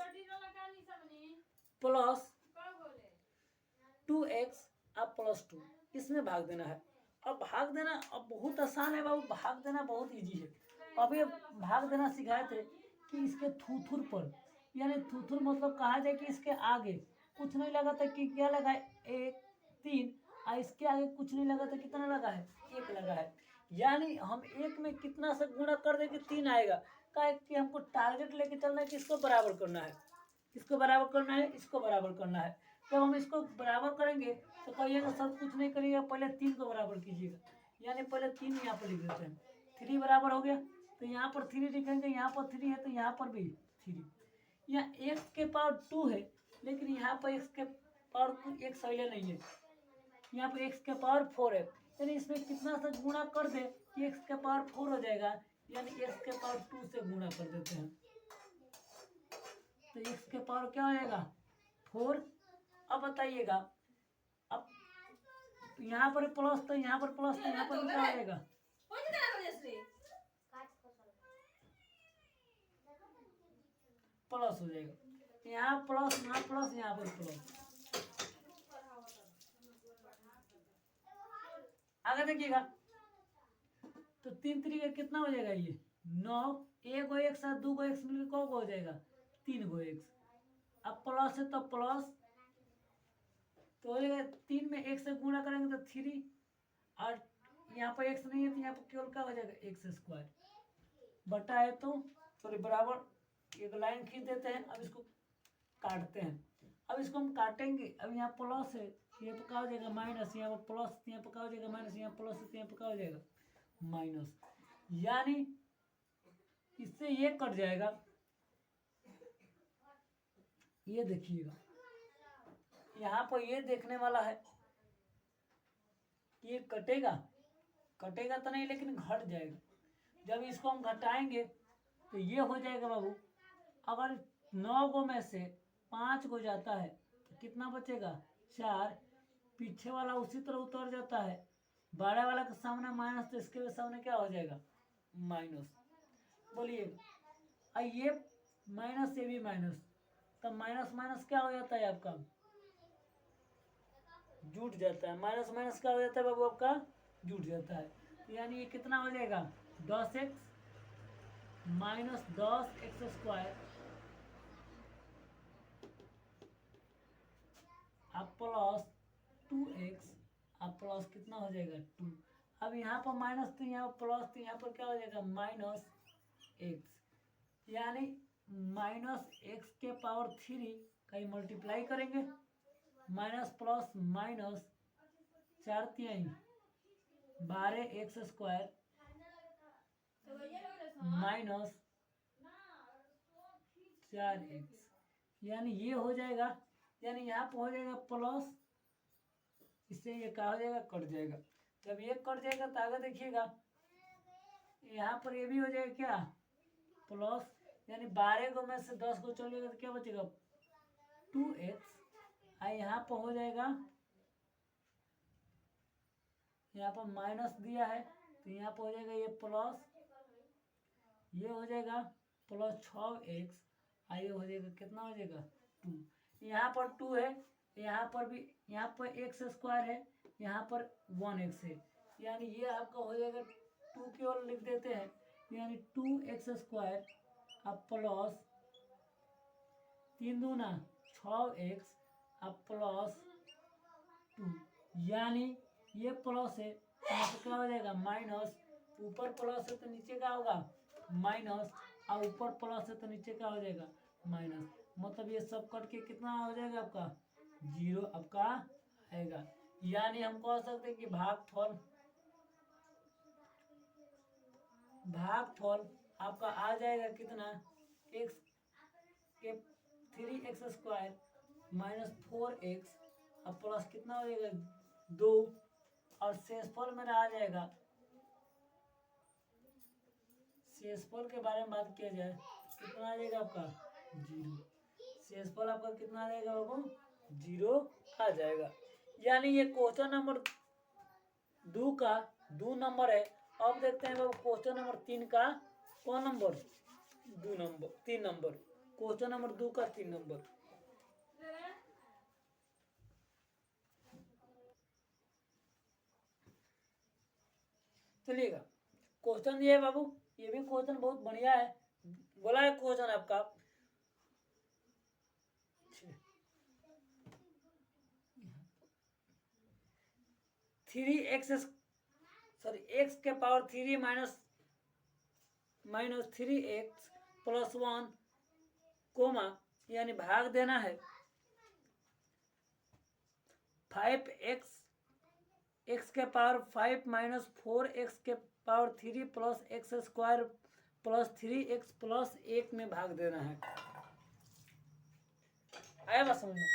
2x अब +2, इसमें भाग देना है। अब भाग देना अब बहुत आसान है बाबू, भाग देना बहुत इजी है। अभी भाग देना सिखाए थे कि इसके थूथुर पर, यानी थूथुर मतलब कहा जाए कि इसके आगे कुछ नहीं लगा था, कि क्या लगा है 1 3, और इसके आगे कुछ नहीं लगा था, कितना लगा है 1 लगा है। यानी हम 1 में कितना से गुणा कर दे कि 3 आएगा, क्या कि हमको टारगेट लेके चलना है कि इसको बराबर करना है, इसको बराबर करना है, इसको बराबर करना है। जब हम इसको बराबर करेंगे तो कहिएगा सब कुछ नहीं करिएगा, पहले 3 को बराबर कीजिएगा, यानी पहले 3 यहाँ पर लिख देते हैं, 3 बराबर हो गया, तो यहाँ पर 3 लिखेंगे, यहाँ पर 3 है तो यहाँ पर भी 3। यहाँ x⁴ 2 है, लेकिन यहाँ पर x⁴ एक सही नहीं है, यहाँ पर x⁴ है, यानी इसमें कितना से गुणा कर दे कि x⁴ हो जाएगा, यानी x⁴ 2 से गुणा कर देते हैं, तो x⁴ क्या हो जाएगा 4। अब बताइएगा, अब यहाँ पर प्लस तो यहाँ पर प्लस तो यहाँ पर क्या हो जाएगा, प्लस हो जाएगा, यहाँ प्लस यहाँ प्लस यहाँ पर प्लस। आगे देखिएगा, तो 3 3 कितना हो जाएगा, ये 9, 1 गो x और 2 गो x मिलकर कौ हो जाएगा 3 गो x। अब प्लस है तो प्लस, तो हो जाएगा 3 में 1 से गुणा करेंगे तो 3, और यहाँ पर x नहीं है तो यहाँ पर केवल क्या हो जाएगा x² बटा है, तो सॉरी बराबर एक लाइन खींच देते हैं। अब इसको काटते हैं, अब इसको हम काटेंगे, अब यहाँ प्लस है यहाँ पर क्या हो जाएगा माइनस, यहाँ पर प्लस यहाँ पर क्या हो जाएगा माइनस, यहाँ प्लस है यहाँ पर क्या हो जाएगा माइनस, यानी इससे ये कट जाएगा। ये देखिएगा यहाँ पर ये देखने वाला है कि ये कटेगा, कटेगा तो नहीं लेकिन घट जाएगा। जब इसको हम घटाएंगे तो ये हो जाएगा बाबू, अगर 9 गो में से 5 गो जाता है तो कितना बचेगा 4, पीछे वाला उसी तरह उतर जाता है, बड़े वाला के सामने माइनस तो इसके भी सामने क्या हो जाएगा माइनस। बोलिए ये माइनस ये भी माइनस, तब माइनस माइनस क्या हो जाता है आपका जुट जाता है, माइनस माइनस क्या हो जाता है बाबू आपका जुट जाता है। तो यानी ये कितना हो जाएगा 10x माइनस 10x² अब प्लस 2x अब प्लस कितना हो जाएगा 2। अब यहाँ पर माइनस तो यहाँ पर प्लस तो यहाँ पर क्या हो जाएगा माइनस x, यानी माइनस एक्स के पावर 3 का मल्टीप्लाई करेंगे, minus plus minus 4 3 12x² minus 4x, यानी ये हो जाएगा, यानी यहाँ पर हो जाएगा प्लस, इससे ये क्या हो जाएगा कट जाएगा। जब ये कट जाएगा तो आगे देखिएगा यहाँ पर ये भी हो जाएगा क्या प्लस, यानी 12 को में से 10 को चलेगा तो क्या बचेगा 2x, यहाँ पर हो जाएगा, यहाँ पर माइनस दिया है तो यहाँ पर हो जाएगा ये प्लस, ये हो जाएगा प्लस 6x, ये हो जाएगा कितना हो जाएगा 2, यहाँ पर 2 है, यहाँ पर भी, यहाँ पर x² है, यहाँ पर 1x है, यानी ये आपका हो जाएगा 2 की ओर लिख देते हैं, यानी 2x² अब प्लस 3 दूना 6x अब प्लस 2, यानी ये प्लस है तो क्या हो जाएगा माइनस, ऊपर प्लस है तो नीचे क्या होगा माइनस, और ऊपर प्लस है तो नीचे क्या हो जाएगा माइनस, मतलब ये सब कट के कितना हो जाएगा आपका 0 आपका आएगा। यानी हम कह सकते हैं कि भागफल आपका आ जाएगा कितना x के 3x² माइनस 4x अब प्लस कितना हो जाएगा 2, और शेषफल मेरा आ जाएगा, शेषफल के बारे में बात किया जाए कितना आ जाएगा आपका 0, शेषफल आपका कितना आ जाएगा बाबू 0 आ जाएगा। यानी ये क्वेश्चन नंबर 2 का 2 नंबर है। अब देखते हैं बाबू क्वेश्चन नंबर 3 का कौन नंबर 3 नंबर, क्वेश्चन नंबर 2 का 3 नंबर। चलिएगा क्वेश्चन ये है बाबू, ये भी क्वेश्चन बहुत बढ़िया है, बोला है क्वेश्चन आपका 3x x के power 3 minus 3x plus 1 coma, यानी भाग देना है 5x x के पावर 5 माइनस 4x के power 3 plus x² plus 3x plus 1 में भाग देना है। आया बात समझ में?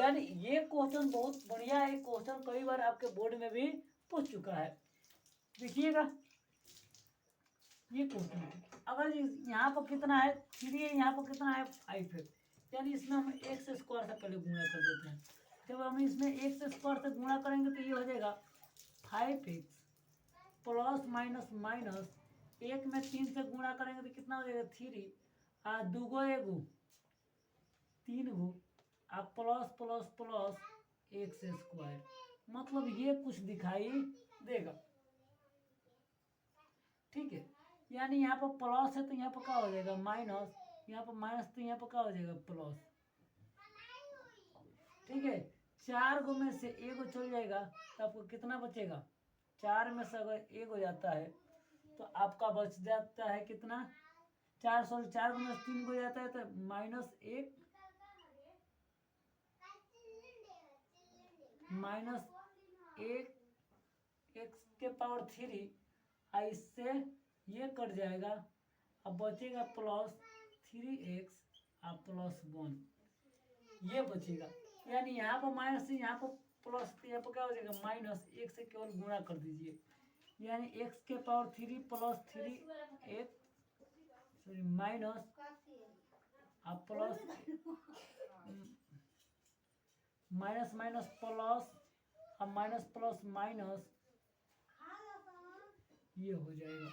यानी ये क्वेश्चन बहुत बढ़िया है, क्वेश्चन कई बार आपके बोर्ड में भी पूछ चुका है। देखिएगा ये क्वेश्चन अगर यहाँ पर कितना है 3 है, यहाँ पर कितना है 5 है, यानी इसमें हम x² से पहले गुणा कर देते हैं। जब हम इसमें x² से गुणा करेंगे तो ये हो जाएगा 5x प्लस माइनस माइनस 1 में 3 से गुणा करेंगे तो कितना हो जाएगा 3, 2 गो 1 गो 3 गो आप प्लस प्लस प्लस x², मतलब ये कुछ दिखाई देगा। ठीक है, यानी यहाँ पर प्लस है तो यहाँ पर क्या हो जाएगा माइनस, यहाँ पर माइनस तो यहाँ पर क्या हो जाएगा प्लस। ठीक है, 4 गो में से 1 गो चल जाएगा तो आपको कितना बचेगा, 4 में से अगर 1 हो जाता है तो आपका बच जाता है कितना 4 गो में 3 गो जाता है तो -1 x के पावर 3, इससे ये कट जाएगा, अब बचेगा प्लस 3x और प्लस 1 ये बचेगा। यानी यहाँ पर माइनस से यहाँ पर प्लस, यहाँ पर क्या हो जाएगा माइनस, 1 से केवल गुणा कर दीजिए, यानी एक्स के power 3 plus 3 x sorry minus अब प्लस माइनस माइनस प्लस अब माइनस प्लस माइनस ये हो जाएगा,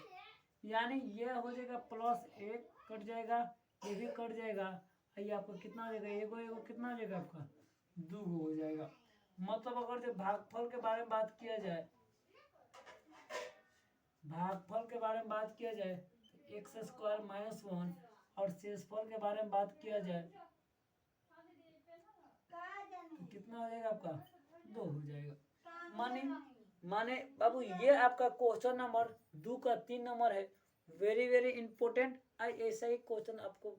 यानी ये हो जाएगा प्लस एक कट जाएगा, ये भी कट जाएगा, ये आपको कितना देगा, एगो एगो कितना देगा आपका 2 हो जाएगा। मतलब अगर जो भागफल के बारे में बात किया जाए, भागफल के बारे में बात किया जाए तो एक्स स्क्वायर माइनस 1 और शेषफल के बारे में बात किया जाए तो कितना हो जाएगा आपका 2 हो जाएगा। माने बाबू ये आपका क्वेश्चन नंबर 2 का 3 नंबर है, वेरी वेरी इंपॉर्टेंट। ऐसा ही क्वेश्चन आपको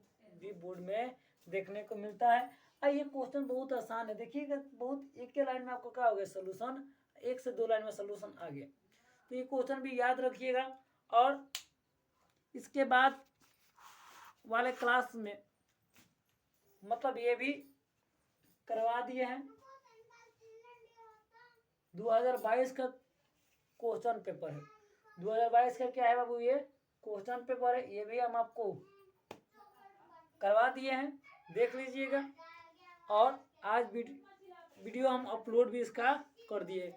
भी बोर्ड में देखने को मिलता है। ये क्वेश्चन बहुत आसान है, देखिएगा बहुत एक के लाइन में आपको क्या हो गया सोल्यूशन, 1 से 2 लाइन में सोल्यूशन आ गया। तो ये क्वेश्चन भी याद रखिएगा और इसके बाद वाले क्लास में मतलब ये भी करवा दिए हैं 2022 का क्वेश्चन पेपर है। 2022 का क्या है बाबू, ये क्वेश्चन पेपर है, ये भी हम आपको करवा दिए हैं, देख लीजिएगा। और आज वीडियो हम अपलोड भी इसका कर दिए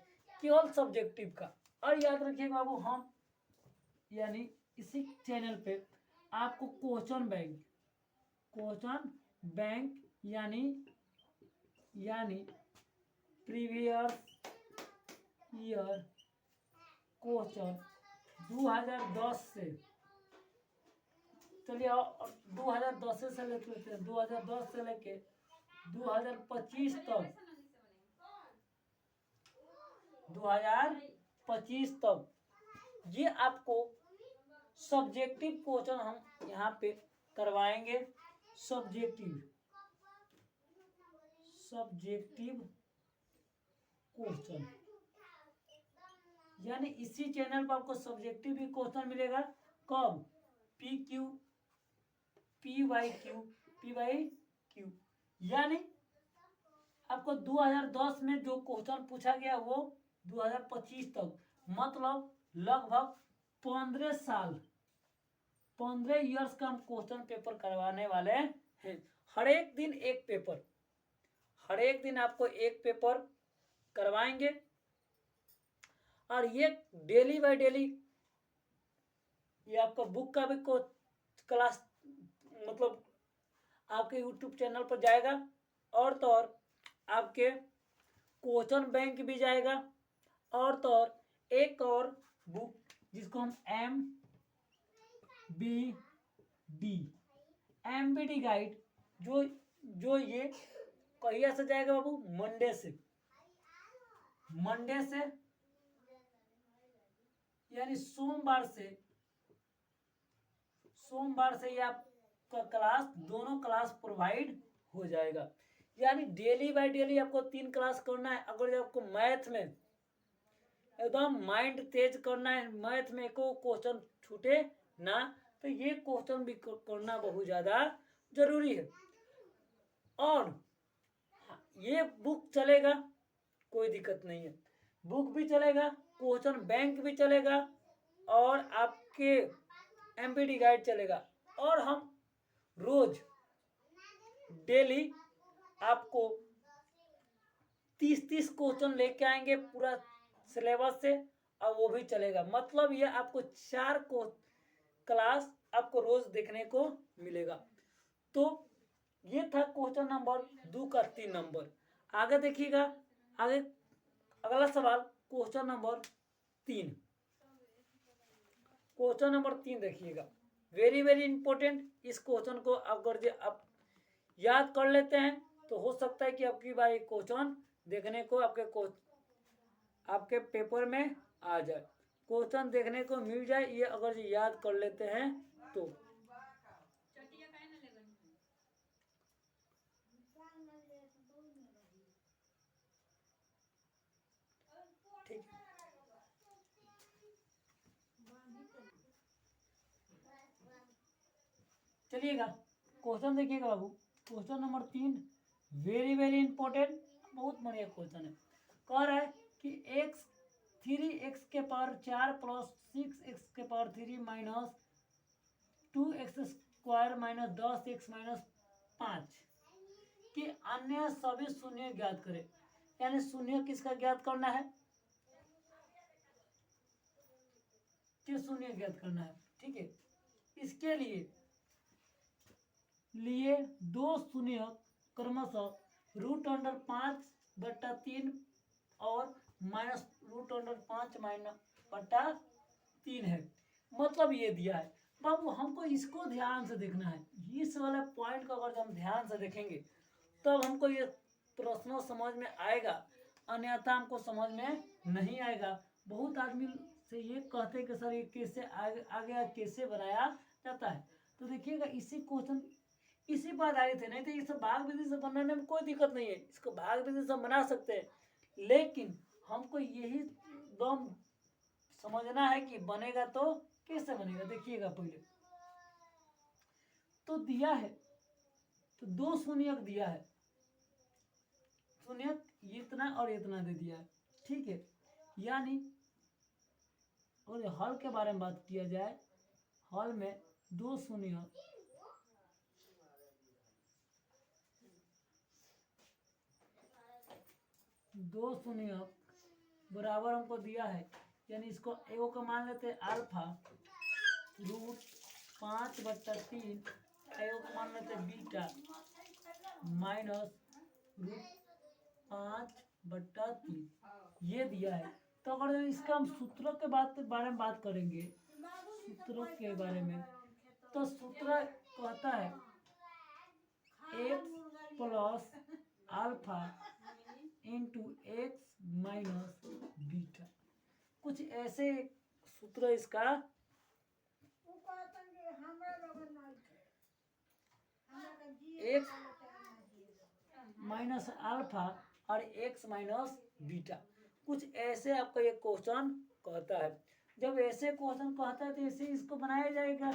केवल सब्जेक्टिव का। और याद रखिएगा बाबू हम यानी इसी चैनल पे आपको क्वेश्चन बैंक यानी प्रीवियस ईयर क्वेश्चन 2010 से, चलिए 2010 से लेते हैं 2010 से लेके 2025 तक 2025 तक ये आपको सब्जेक्टिव क्वेश्चन हम यहाँ पे करवाएंगे। सब्जेक्टिव क्वेश्चन यानी इसी चैनल पर आपको सब्जेक्टिव भी क्वेश्चन मिलेगा। कब, PYQ यानी आपको 2010 में जो क्वेश्चन पूछा गया वो 2025 तक, मतलब लगभग 15 इयर्स का हम क्वेश्चन पेपर करवाने वाले हैं। हर एक दिन एक पेपर, हर एक दिन आपको एक पेपर करवाएंगे और ये डेली बाय डेली ये आपका बुक का भी क्लास मतलब आपके यूट्यूब चैनल पर जाएगा और तो और आपके क्वेश्चन बैंक भी जाएगा और तो और एक और बुक जिसको हम MBD गाइड जो ये कहिया से जाएगा बाबू, मंडे से यानी सोमवार से ये आपका क्लास दोनों क्लास प्रोवाइड हो जाएगा। यानी डेली बाय डेली आपको 3 क्लास करना है। अगर आपको मैथ में एकदम माइंड तेज करना है, मैथ में को क्वेश्चन छूटे ना, तो ये क्वेश्चन भी करना बहुत ज्यादा जरूरी है। और ये बुक चलेगा, कोई दिक्कत नहीं है, बुक भी चलेगा, क्वेश्चन बैंक भी चलेगा और आपके MBD गाइड चलेगा। और हम रोज डेली आपको 30 क्वेश्चन लेके आएंगे पूरा सिलेबस से और वो भी चलेगा। मतलब ये आपको 4 क्लास आपको रोज देखने को मिलेगा। तो ये था क्वेश्चन नंबर 2 का 3 नंबर। आगे देखिएगा, आगे अगला सवाल क्वेश्चन नंबर 3। क्वेश्चन नंबर 3 देखिएगा, वेरी वेरी इंपॉर्टेंट। इस क्वेश्चन को अगर आप याद कर लेते हैं तो हो सकता है कि आपकी बार एक क्वेश्चन देखने को आपके पेपर में आ जाए, क्वेश्चन देखने को मिल जाए, ये अगर याद कर लेते हैं तो। ठीक, चलिएगा क्वेश्चन देखिएगा बाबू, question number 3 very very important, बहुत बढ़िया क्वेश्चन है। कह रहा है कि x 3x के पावर 4 प्लस 6x के power 3 minus 2x² minus 10x minus 5 कि अन्य सभी शून्य ज्ञात करें। यानी शून्य किसका ज्ञात करना है, कि शून्य ज्ञात करना है। ठीक है, इसके लिए दो शून्य क्रमशः √5/3 और -√5/3 है। मतलब ये दिया है बाबू, हमको इसको ध्यान से देखना है। इस वाले पॉइंट को अगर हम ध्यान से देखेंगे तब हमको ये प्रश्न समझ में आएगा, अन्यथा हमको समझ में नहीं आएगा। बहुत आदमी से ये कहते हैं कि सर ये कैसे आगे कैसे बनाया जाता है। तो देखिएगा इसी क्वेश्चन इसी पर आधारित है, नहीं तो इसे भाग विधि से बनाने में कोई दिक्कत नहीं है, इसको भाग विधि से बना सकते हैं। लेकिन हमको यही दम समझना है कि बनेगा तो कैसे बनेगा। देखिएगा पहले तो दिया है, तो दो शून्यक दिया है, शून्यक इतना और इतना दे दिया है। ठीक है, यानी और हल के बारे में बात किया जाए, हल में दो शून्यक बराबर हमको दिया है। यानी इसको एगो का मान लेते हैं अल्फा √5/3, एगो का मान लेते हैं बीटा माइनस √5/3, ये दिया है। तो अगर इसका हम सूत्रों के बारे में बात करेंगे, सूत्रों के बारे में, तो सूत्र कहता है x plus alpha into x minus beta. कुछ ऐसे सूत्र इसका एक्स माइनस अल्फा और एक्स माइनस बीटा, कुछ ऐसे आपका ये क्वेश्चन कहता है। जब ऐसे क्वेश्चन कहता है तो ऐसे इसको बनाया जाएगा,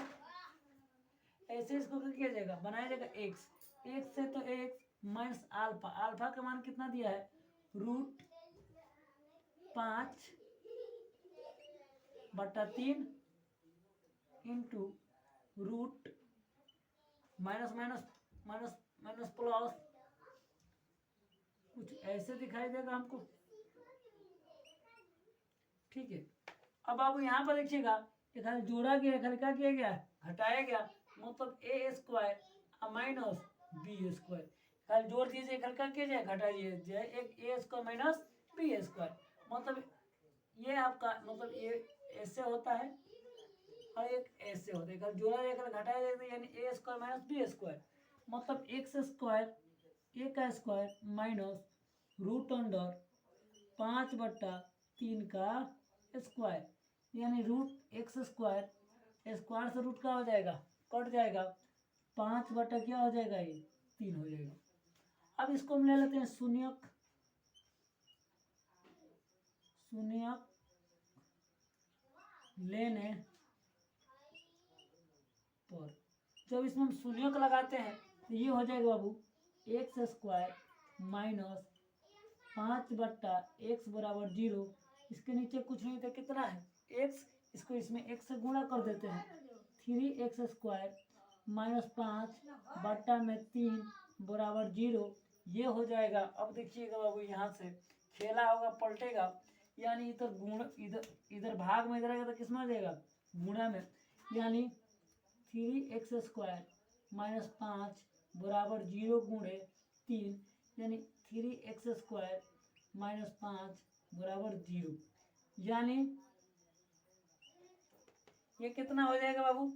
ऐसे इसको किया जाएगा, बनाया जाएगा एक्स से, तो एक्स माइनस अल्फा, अल्फा का मान कितना दिया है √5/3 into root minus minus minus minus plus, कुछ ऐसे दिखाई देगा हमको। ठीक है, अब आप यहाँ पर देखिएगा खाली जोड़ा गया, खाली क्या किया गया, घटाया गया, मतलब a² माइनस b², खाली जोड़ दीजिए, खाली क्या किया जाए, घटाइए, एक a² माइनस b², मतलब ये आपका मतलब ये ऐसे होता है और एक ऐसे होता है, खाली जोड़ा जाएगा घटाया जाएगा, यानी a² माइनस b², मतलब x² a का स्क्वायर माइनस √5/3 का स्क्वायर, यानी √x², स्क्वायर से रूट का हो जाएगा, कट जाएगा, 5 क्या हो जाएगा, ये 3 हो जाएगा। अब इसको हम ले लेते हैं शून्यक लेने पर जब इसमें हम शून्यक लगाते हैं तो ये हो जाएगा बाबू x² माइनस 5/x बराबर 0। इसके नीचे कुछ नहीं था, कितना है x, इसको इसमें x से गुणा कर देते हैं, 3x² माइनस 5/3 बराबर 0, ये हो जाएगा। अब देखिएगा बाबू यहाँ से खेला होगा पलटेगा, यानी इधर गुण इधर भाग में इधर आएगा तो किसमें आ जाएगा, गुणा में, यानी 3x² माइनस 5 बराबर 0 गुणे 3, यानी 3x² माइनस 5 बराबर 0, यानी ये कितना हो जाएगा बाबू,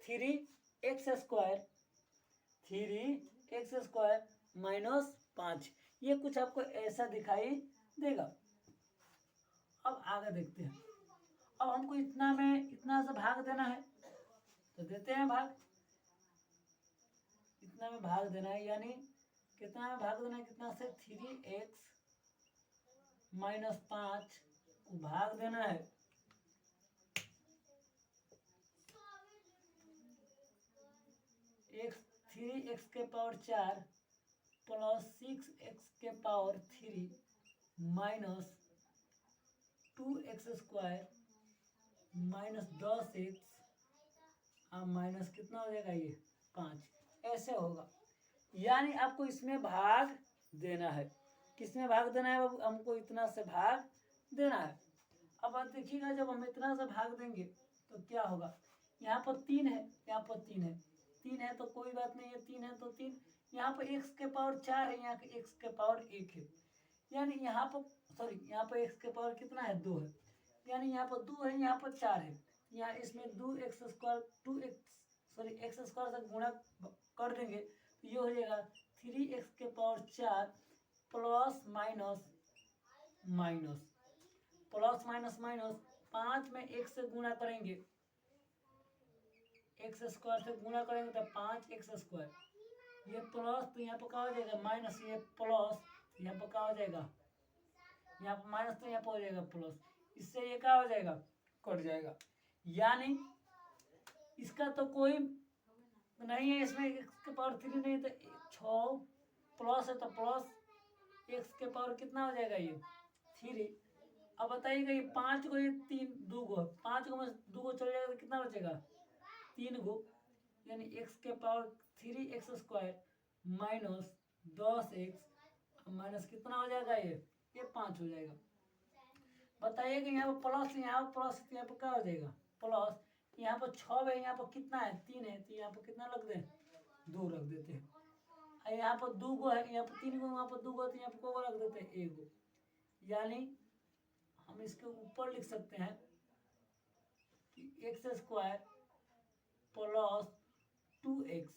3x² माइनस 5, ये कुछ आपको ऐसा दिखाई देगा। अब आगे देखते हैं, अब हमको इतना में इतना से भाग देना है तो देते हैं भाग, इतना में भाग देना है, यानी कितना में भाग देना है, कितना से 3x माइनस 5 को भाग देना है, x 3x के पावर 4 प्लस 6x के power 3 minus 2x² minus 10x अब माइनस कितना हो जाएगा ये 5 ऐसे होगा। यानी आपको इसमें भाग देना है। किसमें भाग देना है? अब हमको इतना से भाग देना है। अब आप देखिएगा जब हम इतना से भाग देंगे तो क्या होगा। यहाँ पर 3 है, यहाँ पर 3 है, 3 है तो कोई बात नहीं है, 3 है तो 3। यहाँ पर x के पावर 4 है, यहाँ x के पावर 1 है। यानी यहाँ पर यहाँ पर x के पावर कितना है 2 है। यानी यहाँ पर 2 है, यहाँ पर 4 है। यहाँ इसमें 2x² x² से गुणा कर देंगे तो ये हो जाएगा 3x के power 4 plus minus minus plus minus minus 5 में x से गुणा करेंगे, x² से गुणा करेंगे तो 5x²। ये प्लस तो यहाँ पर क्या हो जाएगा माइनस, ये प्लस यहाँ पर क्या हो जाएगा, यहाँ पर माइनस तो यहाँ पर हो जाएगा प्लस। इससे ये क्या हो जाएगा कट जाएगा। यानी इसका तो कोई नहीं है, इसमें x के पावर 3 नहीं तो 6 प्लस है तो प्लस x के पावर कितना हो जाएगा ये 3। अब बताइएगा ये 5 को, ये 3 2 गो 5 को में 2 गो चल जाएगा तो कितना बचेगा 3 गो। यानी x के power 3x² minus 10x minus कितना हो जाएगा ये 5 हो जाएगा। बताइए कि यहाँ पर प्लस, यहाँ पर प्लस यहाँ पर क्या हो जाएगा प्लस। यहाँ पर 6 है, यहाँ पर कितना है 3 है तो यहाँ पर कितना रख दें 2 रख देते हैं। यहाँ पर 2 गो है, यहाँ पर 3 गो, यहाँ पर 2 गो तो यहाँ पर को रख देते हैं 1 गो। यानी हम इसके ऊपर लिख सकते हैं x² प्लस 2x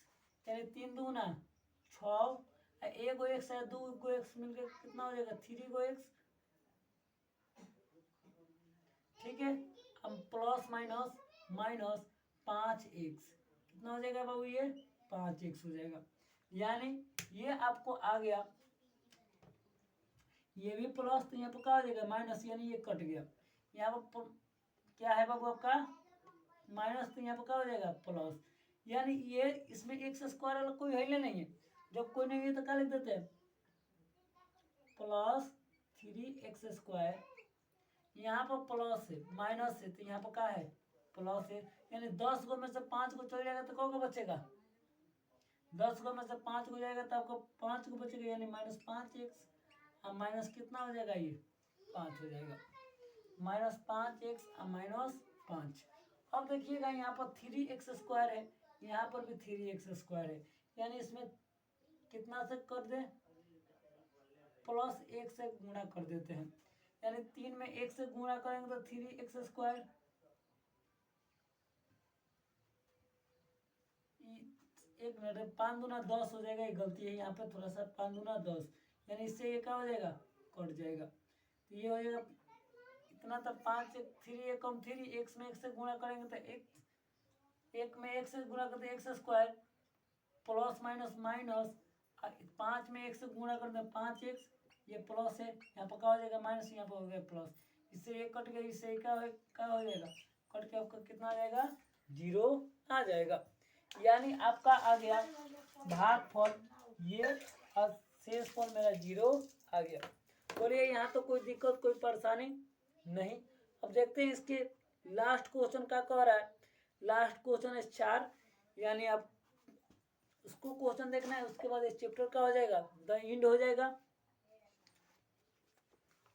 यानी 3 दूना 6, 1 गो x है 2 गो x मिलकर कितना हो जाएगा 3 गो x। ठीक है, हम प्लस माइनस माइनस 5x कितना हो जाएगा बाबू ये 5x हो जाएगा। यानी ये आपको आ गया, ये भी प्लस तो यहाँ पर क्या हो जाएगा माइनस, यानी ये कट गया। यहाँ पर क्या है बाबू आपका माइनस तो यहाँ पर क्या हो जाएगा प्लस। यानी ये इसमें x² वाला कोई है नहीं है, जब कोई नहीं है तो क्या लिख देते हैं प्लस 3x²। यहाँ पर प्लस है माइनस है तो यहाँ पर क्या है प्लस है। यानी 10 गो में से 5 को चल जाएगा तो कौन बचेगा 10 गो में से 5 को जाएगा तो आपको 5 को बचेगा, यानी माइनस 5x और माइनस कितना हो जाएगा ये 5 हो जाएगा। माइनस 5x और माइनस 5। अब देखिएगा यहाँ पर 3x² है, यहाँ पर भी 3x² है। यानी इसमें कितना से कर दे प्लस 1 से गुणा कर देते हैं। यानी 3 में 1 से गुणा करेंगे तो 3x²। एक मिनट 5 दूना 10 हो जाएगा, ये गलती है यहाँ पे थोड़ा सा 5 दूना 10, यानी इससे ये क्या हो जाएगा कट जाएगा। तो ये हो जाएगा इतना तो 5 3 एक कम 3 x में 1 से गुणा करेंगे तो एक में 1 से गुणा करते x² प्लस माइनस माइनस 5 में 1 से गुणा करते 5x, ये प्लस है यहाँ पर क्या हो जाएगा माइनस, यहाँ पर हो गया प्लस। इससे ये कट गया, इससे क्या हो जाएगा कट के आपका कितना आ जाएगा 0 आ जाएगा। यानी आपका आ गया भागफल ये और शेषफल मेरा 0 आ गया। बोलिए यहाँ तो कोई दिक्कत कोई परेशानी नहीं। अब देखते हैं इसके लास्ट क्वेश्चन क्या कह रहा है। लास्ट क्वेश्चन है 4, यानी आप उसको क्वेश्चन देखना है, उसके बाद इस चैप्टर का हो जाएगा द एंड हो जाएगा।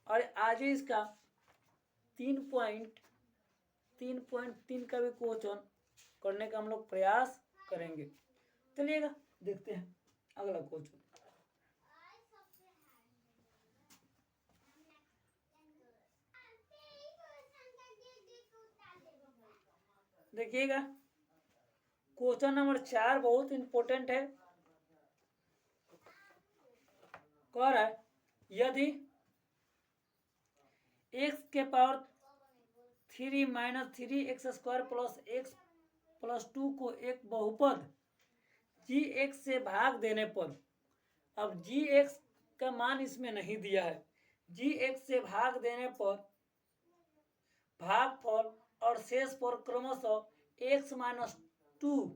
और आज ही इसका 3.3 का भी क्वेश्चन करने का हम लोग प्रयास करेंगे। चलिएगा देखते हैं अगला क्वेश्चन। देखिएगा क्वेश्चन नंबर 4 बहुत इंपॉर्टेंट है। कह रहा है यदि x के power 3 minus 3x² plus x plus 2 को एक बहुपद gx से भाग देने पर, अब gx का मान इसमें नहीं दिया है, gx से भाग देने पर भागफल और शेषफल क्रमशः x माइनस 2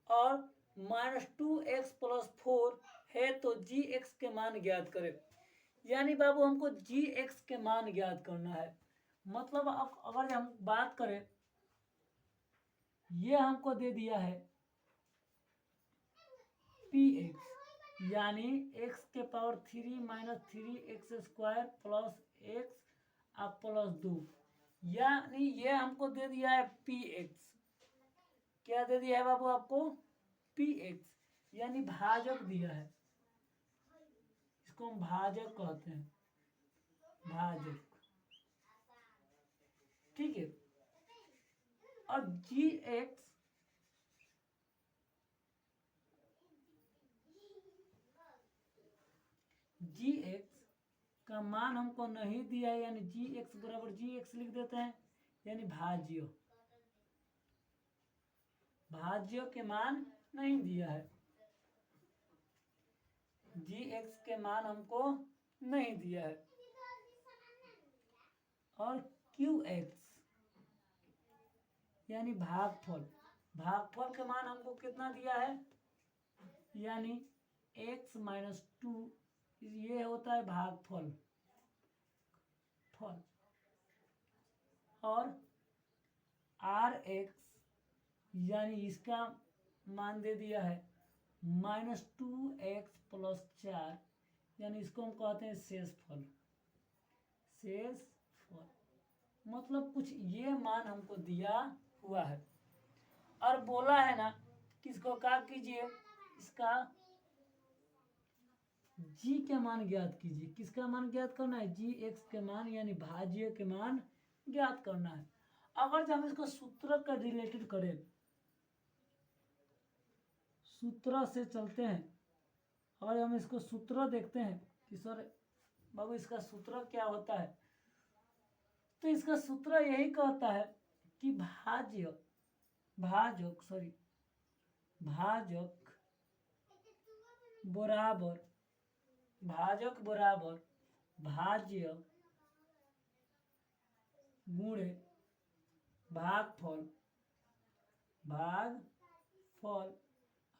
और माइनस 2x प्लस 4 है तो gx के मान ज्ञात करें। यानी बाबू हमको gx के मान ज्ञात करना है। मतलब अगर हम बात करें, ये हमको दे दिया है पी एक्स, यानी एक्स के power 3 minus 3x² plus x अब प्लस 2, यानी ये हमको दे दिया है पी एक्स। क्या दे दिया है बाबू आपको? पी एक्स, यानी भाजक दिया है। इसको हम भाजक कहते हैं, भाजक। ठीक है। और जी एक्स का मान हमको नहीं दिया है, यानी जी एक्स बराबर जी एक्स लिख देते हैं, यानी भाज्य। भाज्य के मान नहीं दिया है, जी एक्स के मान हमको नहीं दिया है। और क्यू एक्स यानी भागफल, भागफल के मान हमको कितना दिया है, यानी x माइनस 2, ये होता है भागफल फल। और आर एक्स यानी इसका मान दे दिया है -2x प्लस 4, यानी इसको हम कहते हैं शेष फल। शेष फल मतलब कुछ ये मान हमको दिया हुआ है, और बोला है ना किसको क्या कीजिए, इसका जी के मान ज्ञात कीजिए। किसका मान ज्ञात करना है? जी एक्स के मान, यानी भाज्य के मान ज्ञात करना है। अगर हम इसको सूत्र का रिलेटेड करें, सूत्र से चलते हैं, और हम इसको सूत्र देखते हैं कि सर बाबू इसका सूत्र क्या होता है, तो इसका सूत्र यही कहता है कि भाजक बराबर भाज्य गुणे भागफल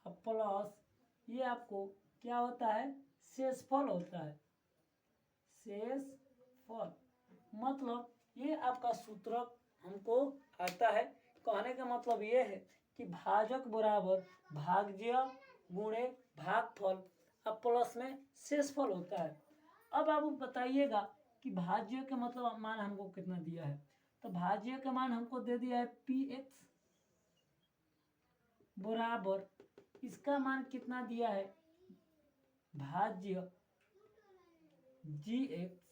प्लस ये आपको क्या होता है, शेषफल होता है। शेषफल मतलब ये आपका सूत्र हमको आता है। कहने का मतलब ये है कि भाजक बराबर भाज्य गुणे भागफल अब प्लस में शेषफल होता है। अब आप बताइएगा कि भाज्य का मतलब मान हमको कितना दिया है, तो भाज्य का मान हमको दे दिया है पी एक्स बराबर, इसका मान कितना दिया है, भाज्य जी एक्स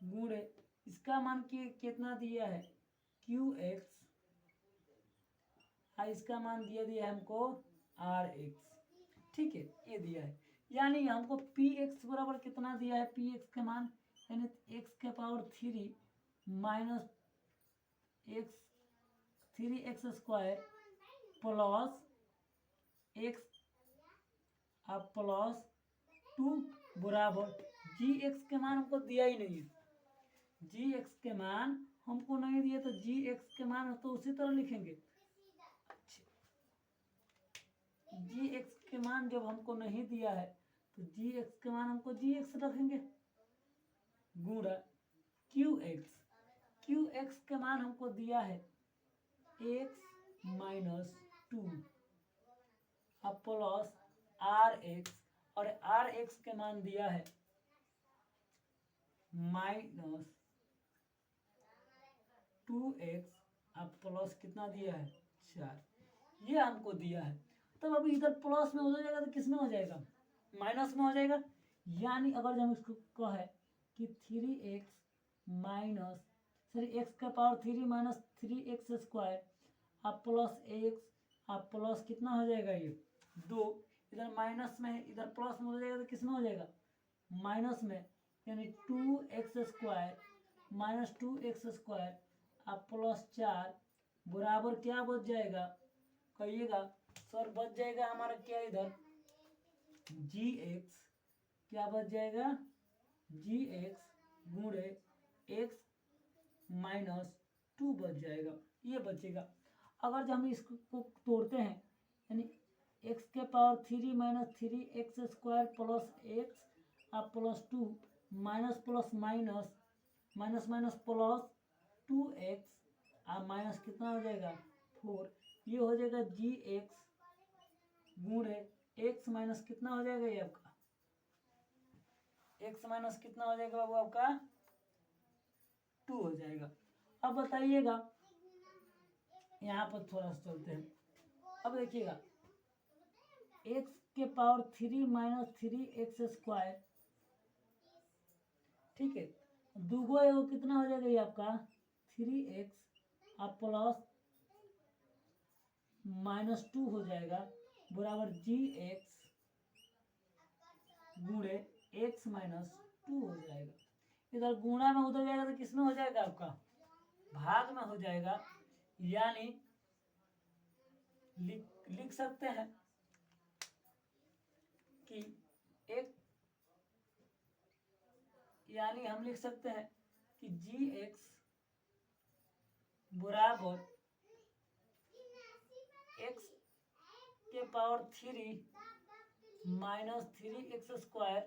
गुणे इसका मान कितना दिया है, क्यू एक्स, और इसका मान दिया है हमको आर एक्स। ठीक है, ये दिया है, यानी हमको पी एक्स बराबर कितना दिया है, पी एक्स का मान यानी एक्स के power 3 minus 3x² plus x plus 2 बराबर जी एक्स के मान हमको दिया ही नहीं है, जी एक्स के मान हमको नहीं दिया, तो जी एक्स के मान तो उसी तरह लिखेंगे। जी एक्स के मान जब हमको नहीं दिया है, तो जी एक्स के मान हमको जी एक्स रखेंगे गुणा क्यू एक्स के मान हमको दिया है x minus 2 plus r x, और आर एक्स के मान दिया है -2x प्लस कितना दिया है 4, ये हमको दिया है। तब अभी इधर प्लस में हो जाएगा तो किस में हो जाएगा, माइनस में हो जाएगा। यानी अगर हम इसको कहे कि 3x माइनस एक्स का पावर 3 माइनस 3x² अब प्लस एक्स अब प्लस कितना हो जाएगा, ये 2, इधर माइनस में है, इधर प्लस में हो जाएगा तो किस में हो जाएगा, माइनस में, यानी 2x² माइनस 2x² अब प्लस 4 बराबर क्या बच जाएगा, कहिएगा सर बच जाएगा हमारा क्या, इधर जी एक्स क्या बच जाएगा, जी एक्स गुणे एक्स माइनस 2 बच जाएगा, ये बचेगा। अगर जब हम इसको तोड़ते हैं, यानी एक्स के power 3 minus 3x² plus x अब plus 2 minus plus minus, minus minus plus 2x और माइनस कितना हो जाएगा 4, ये हो जाएगा gx गुणे x माइनस कितना हो जाएगा ये आपका x माइनस कितना हो जाएगा बाबू आपका 2 हो जाएगा। अब बताइएगा, यहाँ पर थोड़ा सा चलते हैं। अब देखिएगा x के पावर 3 माइनस 3x स्क्वायर, ठीक है, दूगो एगो कितना हो जाएगा ये आपका 3x और प्लस माइनस 2 हो जाएगा बराबर gx गुणे x माइनस 2 हो जाएगा। इधर गुणा में उधर जाएगा तो किसमें हो जाएगा आपका भाग में हो जाएगा, यानी लिख सकते हैं कि एक, यानी हम लिख सकते हैं कि gx बराबर x के पावर 3 माइनस 3x स्क्वायर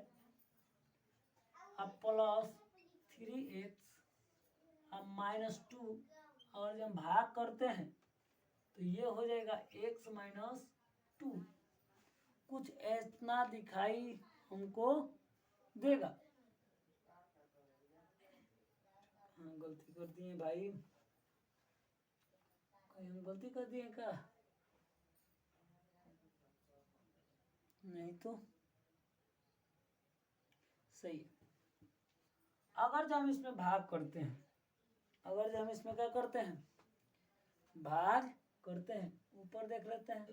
अब प्लस 3x अब माइनस 2, और जब भाग करते हैं तो ये हो जाएगा x माइनस 2, कुछ ऐसा दिखाई हमको देगा। हाँ गलती कर दिए भाई, कहीं हम गलती कर दिए क्या? नहीं तो सही है। अगर जब हम इसमें भाग करते हैं, अगर जब हम इसमें क्या करते हैं भाग करते हैं, ऊपर देख लेते हैं,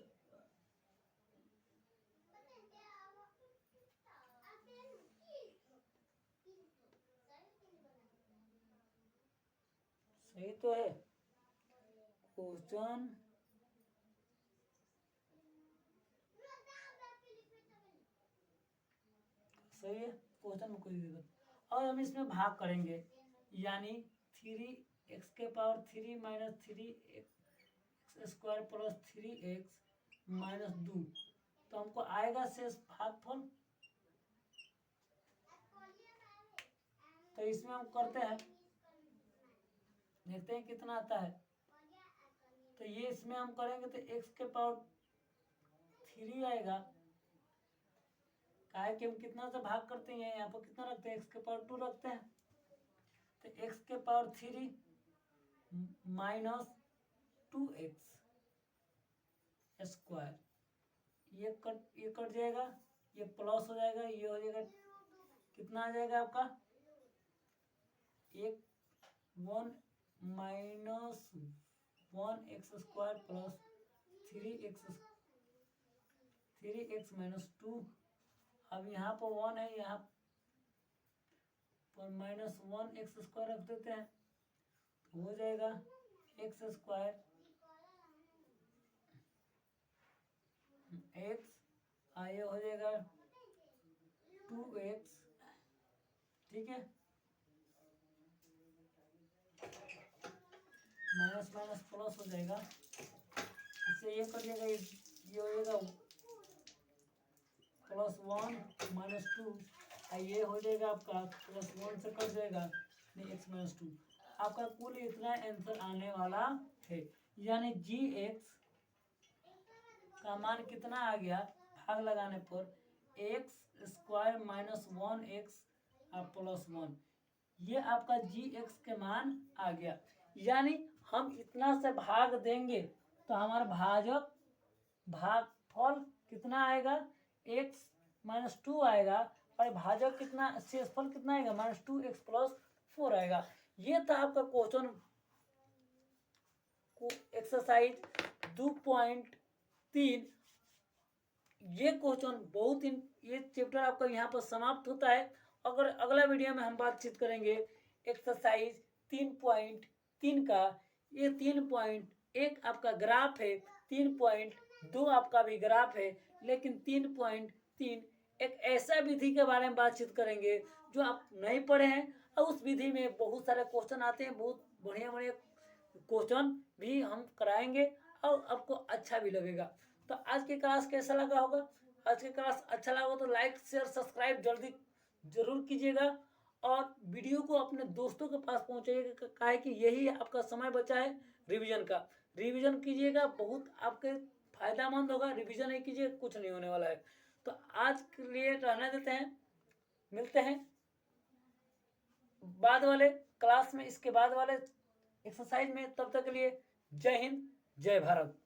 सही तो है क्वेश्चन, सही है क्वेश्चन में कोई दिक्कत। और हम इसमें भाग करेंगे, यानी 3x के power 3 minus 3x square plus 3x minus 2, तो हमको आएगा शेष भागफल। तो इसमें हम करते हैं, देखते हैं कितना आता है। तो ये इसमें हम करेंगे तो x के पावर 3 आएगा, काहे कि हम कितना से भाग करते हैं, यहाँ पर कितना रखते हैं x के पावर 2 रखते हैं, तो x के पावर 3 माइनस 2x स्क्वायर, ये कट जाएगा, ये प्लस हो जाएगा, ये हो जाएगा, कितना आ जाएगा आपका 1 minus 1x square plus 3x minus 2। अब यहाँ पर 1 है, यहाँ पर माइनस 1x स्क्वायर रख देते हैं, तो हो जाएगा x स्क्वायर x, आइए हो जाएगा 2x, ठीक है, माइनस माइनस प्लस हो जाएगा, इससे ये कट जाएगा, ये हो जाएगा प्लस 1 माइनस 2, ये हो जाएगा आपका प्लस 1 से कट जाएगा नहीं x माइनस 2। आपका कुल इतना आंसर आने वाला है, यानी gx का मान कितना आ गया भाग लगाने पर x square minus 1x plus 1, ये आपका gx के मान आ गया। यानी हम इतना से भाग देंगे तो हमारा भागफल कितना आएगा x माइनस 2 आएगा, और भाजक कितना, शेषफल कितना आएगा माइनस 2x प्लस 4 आएगा। ये था आपका क्वेश्चन एक्सरसाइज 2.3। ये क्वेश्चन बहुत ही, ये चैप्टर आपका यहाँ पर समाप्त होता है। अगर अगला वीडियो में हम बातचीत करेंगे एक्सरसाइज 3.3 का। ये 3.1 आपका ग्राफ है, 3.2 आपका भी ग्राफ है, लेकिन 3.3 एक ऐसा विधि के बारे में बातचीत करेंगे जो आप नहीं पढ़े हैं, और उस विधि में बहुत सारे क्वेश्चन आते हैं, बहुत बढ़िया बढ़िया क्वेश्चन भी हम कराएंगे और आपको अच्छा भी लगेगा। तो आज की क्लास कैसा लगा होगा? आज की क्लास अच्छा लगा तो लाइक शेयर सब्सक्राइब जल्दी जरूर कीजिएगा, और वीडियो को अपने दोस्तों के पास पहुंचाइएगा। का है कि यही आपका समय बचा है रिवीजन का। रिवीजन कीजिएगा, बहुत आपके फायदेमंद होगा। रिवीजन नहीं कीजिए कुछ नहीं होने वाला है। तो आज के लिए रहने देते हैं, मिलते हैं बाद वाले क्लास में, इसके बाद वाले एक्सरसाइज में। तब तक के लिए जय हिंद, जय भारत।